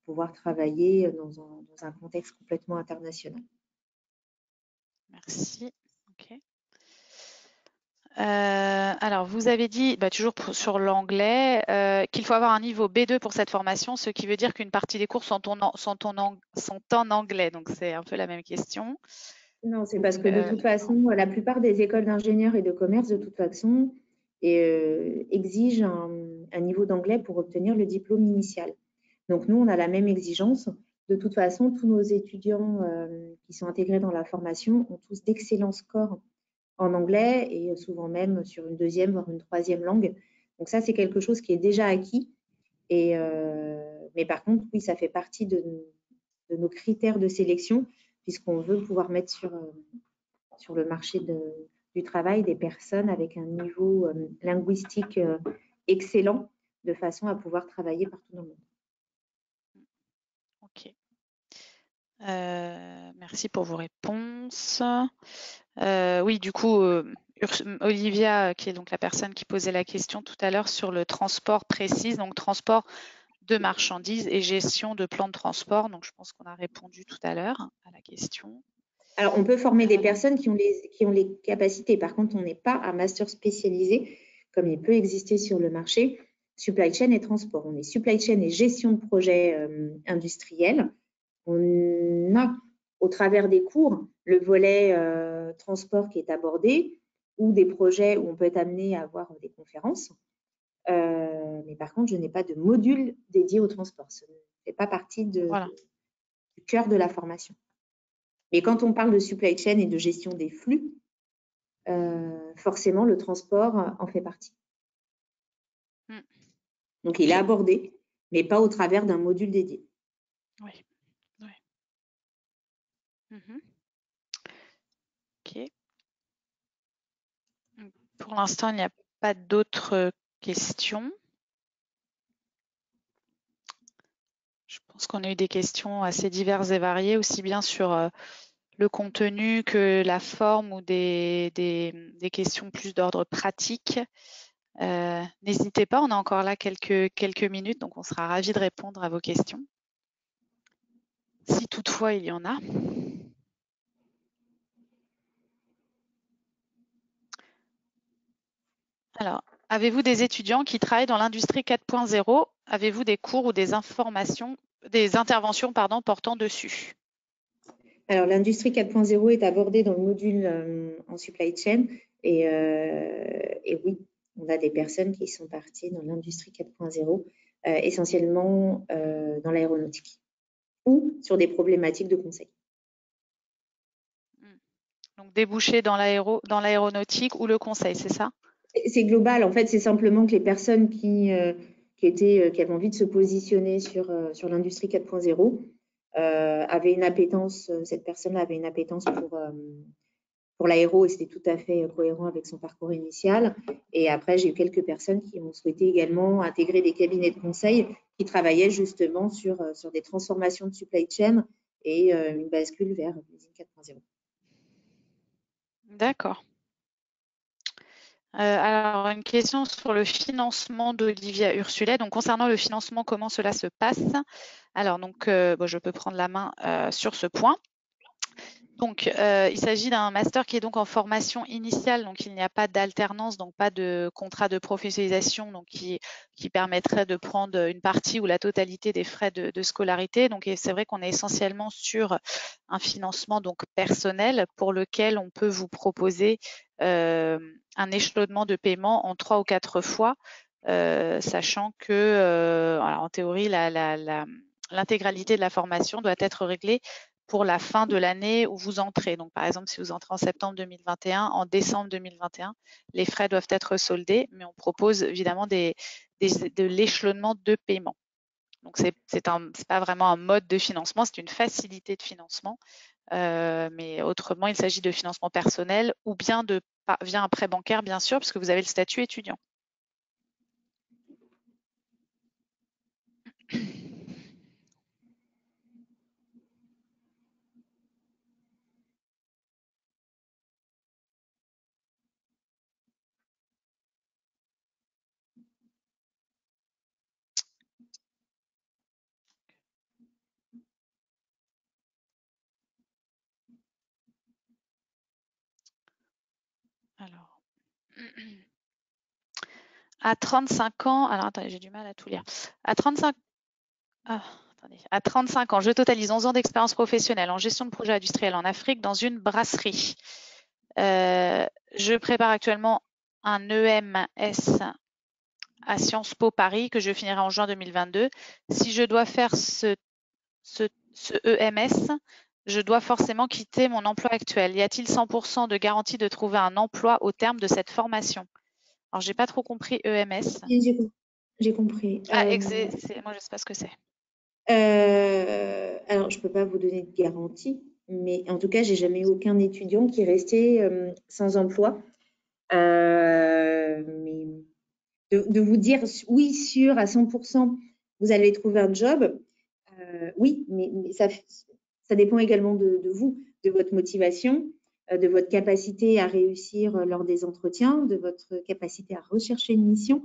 pouvoir travailler dans un contexte complètement international. Merci. Ok. Alors, vous avez dit, toujours sur l'anglais, qu'il faut avoir un niveau B2 pour cette formation, ce qui veut dire qu'une partie des cours sont en anglais. Donc, c'est un peu la même question. Non, c'est parce que de toute façon, la plupart des écoles d'ingénieurs et de commerce, de toute façon, exigent un niveau d'anglais pour obtenir le diplôme initial. Donc, nous, on a la même exigence. De toute façon, tous nos étudiants qui sont intégrés dans la formation ont tous d'excellents scores en anglais et souvent même sur une deuxième, voire une troisième langue. Donc, ça, c'est quelque chose qui est déjà acquis. Mais par contre, oui, ça fait partie de nos critères de sélection puisqu'on veut pouvoir mettre sur le marché du travail des personnes avec un niveau linguistique excellent de façon à pouvoir travailler partout dans le monde. Ok. Merci pour vos réponses. Oui, du coup, Olivia, qui est donc la personne qui posait la question tout à l'heure sur le transport précise, donc transport de marchandises et gestion de plans de transport. Donc, je pense qu'on a répondu tout à l'heure à la question. Alors, on peut former des personnes qui ont les capacités. Par contre, on n'est pas un master spécialisé, comme il peut exister sur le marché, supply chain et transport. On est supply chain et gestion de projets industriels. On a, au travers des cours, le volet transport qui est abordé ou des projets où on peut être amené à avoir des conférences. Mais par contre, je n'ai pas de module dédié au transport. Ça ne fait pas partie du cœur de la formation. Et quand on parle de supply chain et de gestion des flux, forcément, le transport en fait partie. Donc, il est abordé, mais pas au travers d'un module dédié. Oui. Ok. Pour l'instant, il n'y a pas d'autres questions. Je pense qu'on a eu des questions assez diverses et variées, aussi bien sur le contenu que la forme ou des questions plus d'ordre pratique. N'hésitez pas, on a encore là quelques minutes, donc on sera ravis de répondre à vos questions. Si toutefois il y en a. Alors, avez-vous des étudiants qui travaillent dans l'industrie 4.0? Avez-vous des cours ou des interventions portant dessus? Alors, l'industrie 4.0 est abordée dans le module en supply chain et oui, on a des personnes qui sont parties dans l'industrie 4.0, essentiellement dans l'aéronautique ou sur des problématiques de conseil. Donc déboucher dans l'aéronautique ou le conseil, c'est ça? C'est global. En fait, c'est simplement que les personnes qui avaient envie de se positionner sur l'industrie 4.0 avaient une appétence, cette personne-là avait une appétence pour l'aéro et c'était tout à fait cohérent avec son parcours initial. Et après, j'ai eu quelques personnes qui ont souhaité également intégrer des cabinets de conseil qui travaillaient justement sur des transformations de supply chain et une bascule vers l'usine 4.0. D'accord. Alors, une question sur le financement d'Olivia Ursulet. Donc, concernant le financement, comment cela se passe? Alors, donc, je peux prendre la main sur ce point. Donc, il s'agit d'un master qui est donc en formation initiale, donc il n'y a pas d'alternance, donc pas de contrat de professionnalisation, donc qui permettrait de prendre une partie ou la totalité des frais de scolarité. Donc, c'est vrai qu'on est essentiellement sur un financement donc personnel pour lequel on peut vous proposer un échelonnement de paiement en 3 ou 4 fois, sachant que, alors en théorie, l'intégralité de la formation doit être réglée pour la fin de l'année où vous entrez. Donc, par exemple, si vous entrez en septembre 2021, en décembre 2021, les frais doivent être soldés, mais on propose évidemment de l'échelonnement de paiement. Donc, c'est pas vraiment un mode de financement, c'est une facilité de financement. Mais autrement, il s'agit de financement personnel ou bien via un prêt bancaire, bien sûr, puisque vous avez le statut étudiant. Alors, à 35 ans, alors attendez, j'ai du mal à tout lire. À 35 ans, je totalise 11 ans d'expérience professionnelle en gestion de projets industriels en Afrique dans une brasserie. Je prépare actuellement un EMS à Sciences Po Paris que je finirai en juin 2022. Si je dois faire ce EMS, je dois forcément quitter mon emploi actuel. Y a-t-il 100% de garantie de trouver un emploi au terme de cette formation? Alors, j'ai pas trop compris EMS. J'ai compris. Moi, je sais pas ce que c'est. Alors, je ne peux pas vous donner de garantie, mais en tout cas, j'ai jamais eu aucun étudiant qui est resté sans emploi. Mais de vous dire oui, sûr, à 100%, vous allez trouver un job, oui, mais ça dépend également de vous, de votre motivation, de votre capacité à réussir lors des entretiens, de votre capacité à rechercher une mission.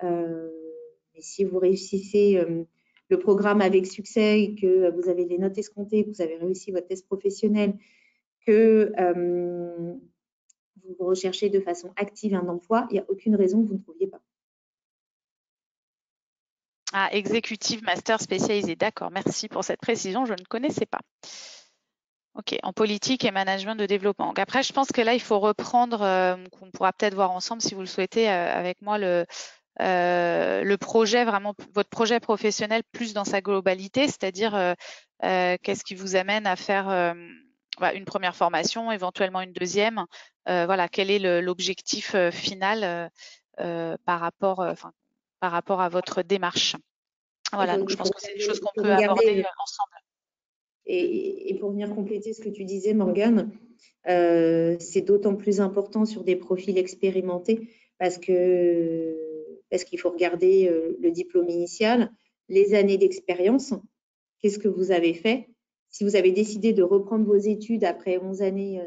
Et si vous réussissez le programme avec succès, que vous avez les notes escomptées, que vous avez réussi votre test professionnel, que vous recherchez de façon active un emploi, il n'y a aucune raison que vous ne trouviez pas. Ah, exécutive master spécialisé. D'accord, merci pour cette précision, je ne connaissais pas. Ok, en politique et management de développement. Donc après, je pense que là, il faut reprendre, on pourra peut-être voir ensemble si vous le souhaitez avec moi, le projet, vraiment votre projet professionnel plus dans sa globalité, c'est-à-dire qu'est-ce qui vous amène à faire une première formation, éventuellement une deuxième. Voilà, quel est l'objectif final par rapport à votre démarche. Voilà, donc je pense que c'est des choses qu'on peut aborder ensemble. Et pour venir compléter ce que tu disais, Morgane, c'est d'autant plus important sur des profils expérimentés parce qu'il faut regarder le diplôme initial, les années d'expérience, qu'est-ce que vous avez fait. Si vous avez décidé de reprendre vos études après 11 années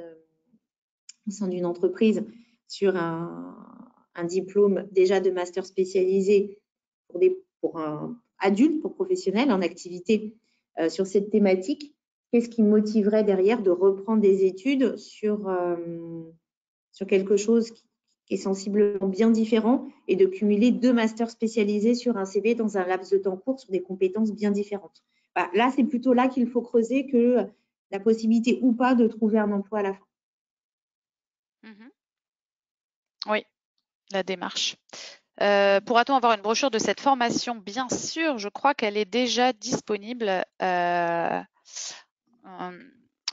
au sein d'une entreprise sur un diplôme déjà de master spécialisé pour un adulte, pour professionnel en activité sur cette thématique, qu'est-ce qui motiverait derrière de reprendre des études sur quelque chose qui est sensiblement bien différent et de cumuler 2 masters spécialisés sur un CV dans un laps de temps court sur des compétences bien différentes. Bah, là, c'est plutôt là qu'il faut creuser que la possibilité ou pas de trouver un emploi à la fin. Oui, la démarche. Pourra-t-on avoir une brochure de cette formation? Bien sûr, je crois qu'elle est déjà disponible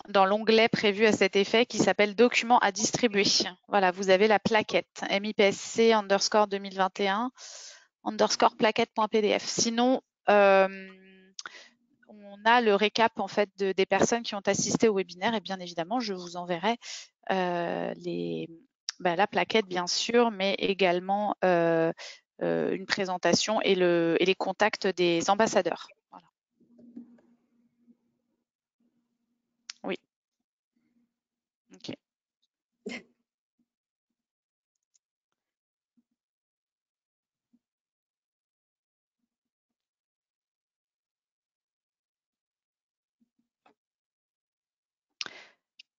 dans l'onglet prévu à cet effet qui s'appelle Documents à distribuer. Voilà, vous avez la plaquette MIPSC_2021 _plaquette.pdf. Sinon, on a le récap en fait des personnes qui ont assisté au webinaire et bien évidemment, je vous enverrai la plaquette bien sûr, mais également une présentation et les contacts des ambassadeurs. Voilà. Oui. Ok.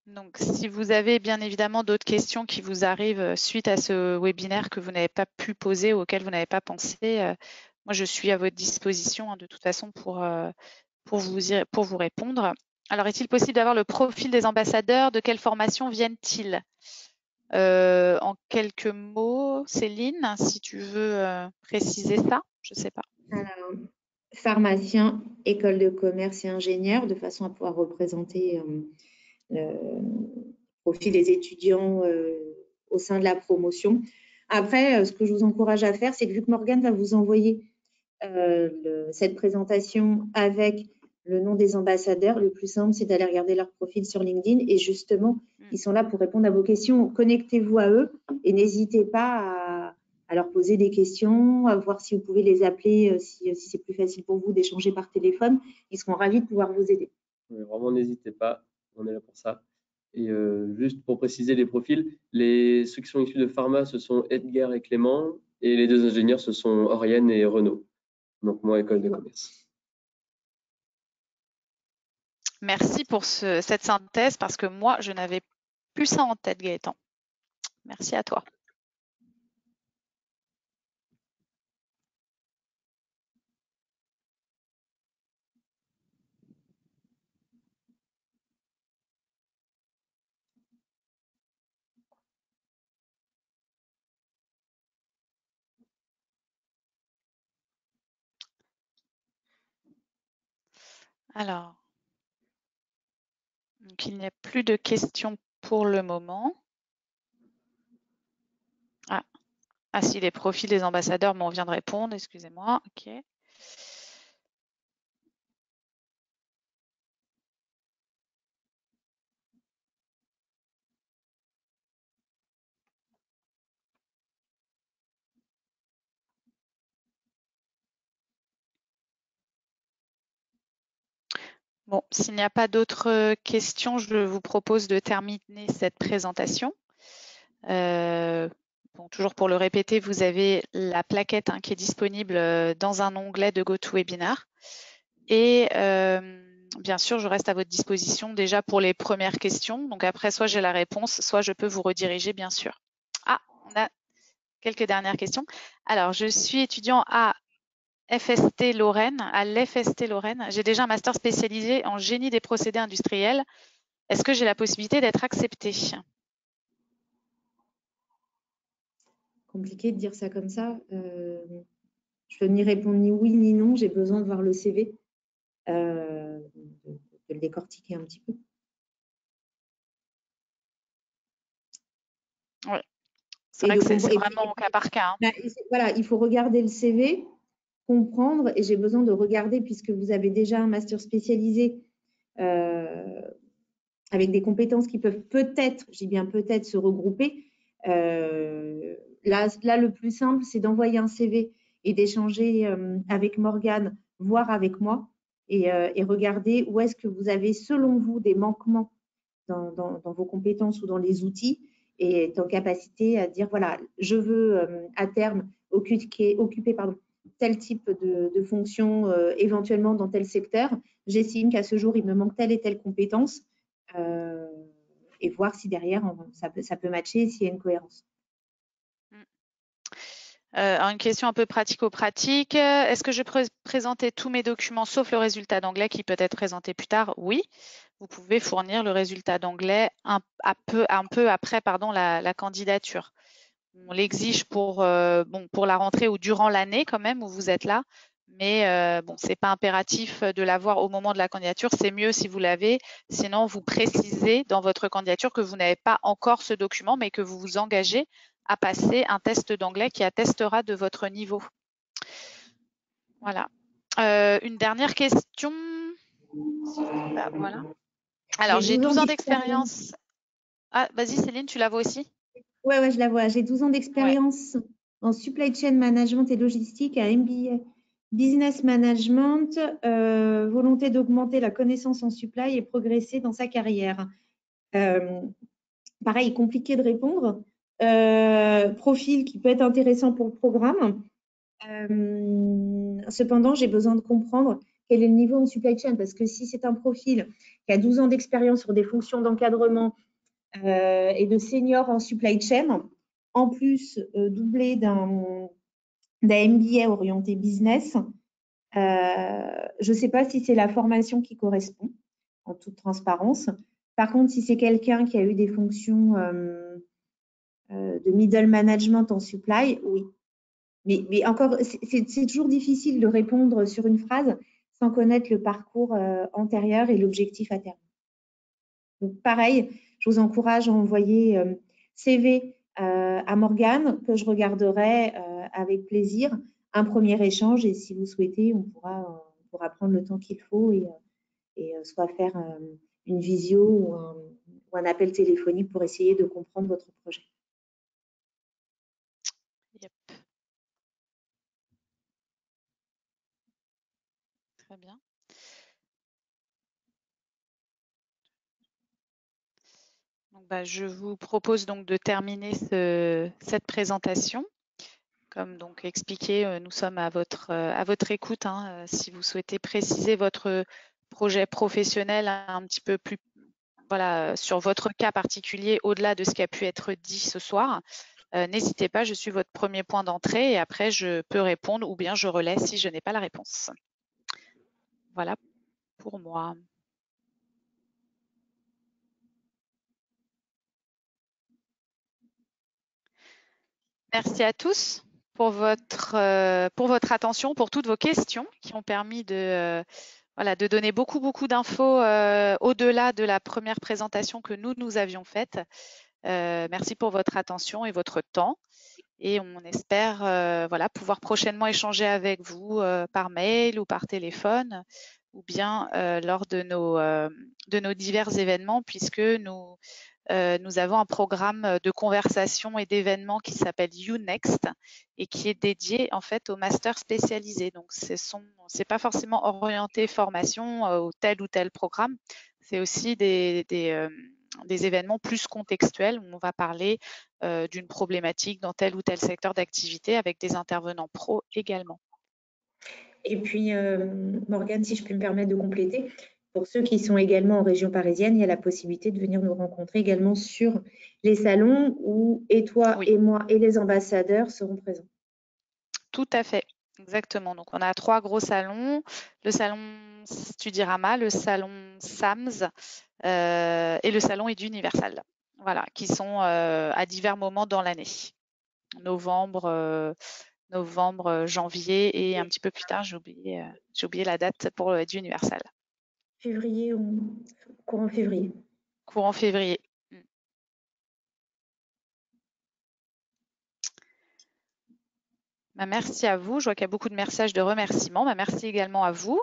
Donc, si vous avez bien évidemment d'autres questions qui vous arrivent suite à ce webinaire que vous n'avez pas pu poser ou auxquelles vous n'avez pas pensé, moi je suis à votre disposition de toute façon pour vous répondre. Alors, est-il possible d'avoir le profil des ambassadeurs? De quelle formation viennent-ils? En quelques mots, Céline, si tu veux préciser ça, je ne sais pas. Alors, pharmacien, école de commerce et ingénieur, de façon à pouvoir représenter le profil des étudiants au sein de la promotion. Après, ce que je vous encourage à faire, c'est que vu que Morgane va vous envoyer cette présentation avec le nom des ambassadeurs, le plus simple, c'est d'aller regarder leur profil sur LinkedIn et justement, ils sont là pour répondre à vos questions. Connectez-vous à eux et n'hésitez pas à leur poser des questions, à voir si vous pouvez les appeler, si c'est plus facile pour vous d'échanger par téléphone. Ils seront ravis de pouvoir vous aider. Vraiment, n'hésitez pas, on est là pour ça. Et juste pour préciser les profils, ceux qui sont issus de pharma, ce sont Edgar et Clément, et les deux ingénieurs, ce sont Oriane et Renaud. Donc moi, école de commerce. Merci pour cette synthèse parce que moi, je n'avais plus ça en tête, Gaëtan. Merci à toi. Alors, donc il n'y a plus de questions pour le moment. Ah si, les profils des ambassadeurs, on vient de répondre, excusez-moi. Ok. Bon, s'il n'y a pas d'autres questions, je vous propose de terminer cette présentation. Bon, toujours pour le répéter, vous avez la plaquette qui est disponible dans un onglet de GoToWebinar. Et bien sûr, je reste à votre disposition déjà pour les premières questions. Donc après, soit j'ai la réponse, soit je peux vous rediriger, bien sûr. Ah, on a quelques dernières questions. Alors, je suis étudiant à l'FST Lorraine. J'ai déjà un master spécialisé en génie des procédés industriels. Est-ce que j'ai la possibilité d'être acceptée? Compliqué de dire ça comme ça. Je peux ni répondre ni oui ni non. J'ai besoin de voir le CV, de le décortiquer un petit peu. Oui, c'est vrai que c'est vraiment au cas par cas. Voilà, il faut regarder le CV, comprendre, et j'ai besoin de regarder, puisque vous avez déjà un master spécialisé avec des compétences qui peuvent peut-être, je dis bien peut-être, se regrouper. Là, le plus simple, c'est d'envoyer un CV et d'échanger avec Morgane, voire avec moi, et regarder où est-ce que vous avez, selon vous, des manquements dans vos compétences ou dans les outils, et être en capacité à dire, voilà, je veux à terme occuper tel type de fonction, éventuellement dans tel secteur. J'estime qu'à ce jour, il me manque telle et telle compétence, et voir si derrière, ça peut matcher, s'il y a une cohérence. Une question un peu pratico-pratique. Est-ce que je peux présenter tous mes documents sauf le résultat d'anglais qui peut être présenté plus tard? Oui. Vous pouvez fournir le résultat d'anglais un peu après la candidature. On l'exige pour la rentrée ou durant l'année quand même où vous êtes là. Mais bon, c'est pas impératif de l'avoir au moment de la candidature. C'est mieux si vous l'avez. Sinon, vous précisez dans votre candidature que vous n'avez pas encore ce document, mais que vous vous engagez à passer un test d'anglais qui attestera de votre niveau. Voilà. Une dernière question. Voilà. Alors, j'ai 12 ans d'expérience. Ah, vas-y Céline, tu la vois aussi? Ouais, je la vois. J'ai 12 ans d'expérience en supply chain management et logistique à MBA Business Management, volonté d'augmenter la connaissance en supply et progresser dans sa carrière. Pareil, compliqué de répondre. Profil qui peut être intéressant pour le programme. Cependant, j'ai besoin de comprendre quel est le niveau en supply chain, parce que si c'est un profil qui a 12 ans d'expérience sur des fonctions d'encadrement et de senior en supply chain, en plus doublé d'un MBA orienté business, je ne sais pas si c'est la formation qui correspond, en toute transparence. Par contre, si c'est quelqu'un qui a eu des fonctions de middle management en supply, oui. Mais encore, c'est toujours difficile de répondre sur une phrase sans connaître le parcours antérieur et l'objectif à terme. Donc, pareil, je vous encourage à envoyer CV à Morgane, que je regarderai avec plaisir. Un premier échange, et si vous souhaitez, on pourra prendre le temps qu'il faut et soit faire une visio ou un appel téléphonique pour essayer de comprendre votre projet. Yep. Très bien. Donc, je vous propose donc de terminer cette présentation. Comme donc expliqué, nous sommes à votre écoute. Si vous souhaitez préciser votre projet professionnel un petit peu plus, voilà, sur votre cas particulier, au-delà de ce qui a pu être dit ce soir, n'hésitez pas, je suis votre premier point d'entrée et après je peux répondre ou bien je relaie si je n'ai pas la réponse. Voilà pour moi. Merci à tous pour votre attention, pour toutes vos questions qui ont permis de donner beaucoup d'infos au-delà de la première présentation que nous avions faite. Merci pour votre attention et votre temps. Et on espère pouvoir prochainement échanger avec vous par mail ou par téléphone ou bien lors de nos divers événements, puisque nous avons un programme de conversation et d'événements qui s'appelle YouNext et qui est dédié en fait aux masters spécialisés. Donc, c'est pas forcément orienté formation ou tel programme. C'est aussi des événements plus contextuels où on va parler d'une problématique dans tel ou tel secteur d'activité avec des intervenants pros également. Et puis, Morgane, si je peux me permettre de compléter, pour ceux qui sont également en région parisienne, il y a la possibilité de venir nous rencontrer également sur les salons où et toi et moi et les ambassadeurs seront présents. Tout à fait, exactement. Donc, on a 3 gros salons, le salon Studirama, le salon SAMS et le salon Eduniversal, voilà, qui sont à divers moments dans l'année. Novembre, janvier et un petit peu plus tard, j'ai oublié la date pour Eduniversal. Février ou courant février. Courant février. Merci à vous. Je vois qu'il y a beaucoup de messages de remerciements. Merci également à vous.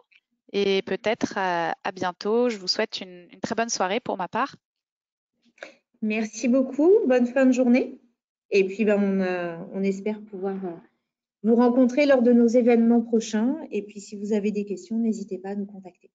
Et peut-être à bientôt. Je vous souhaite une très bonne soirée pour ma part. Merci beaucoup. Bonne fin de journée. Et puis, on espère pouvoir vous rencontrer lors de nos événements prochains. Et puis, si vous avez des questions, n'hésitez pas à nous contacter.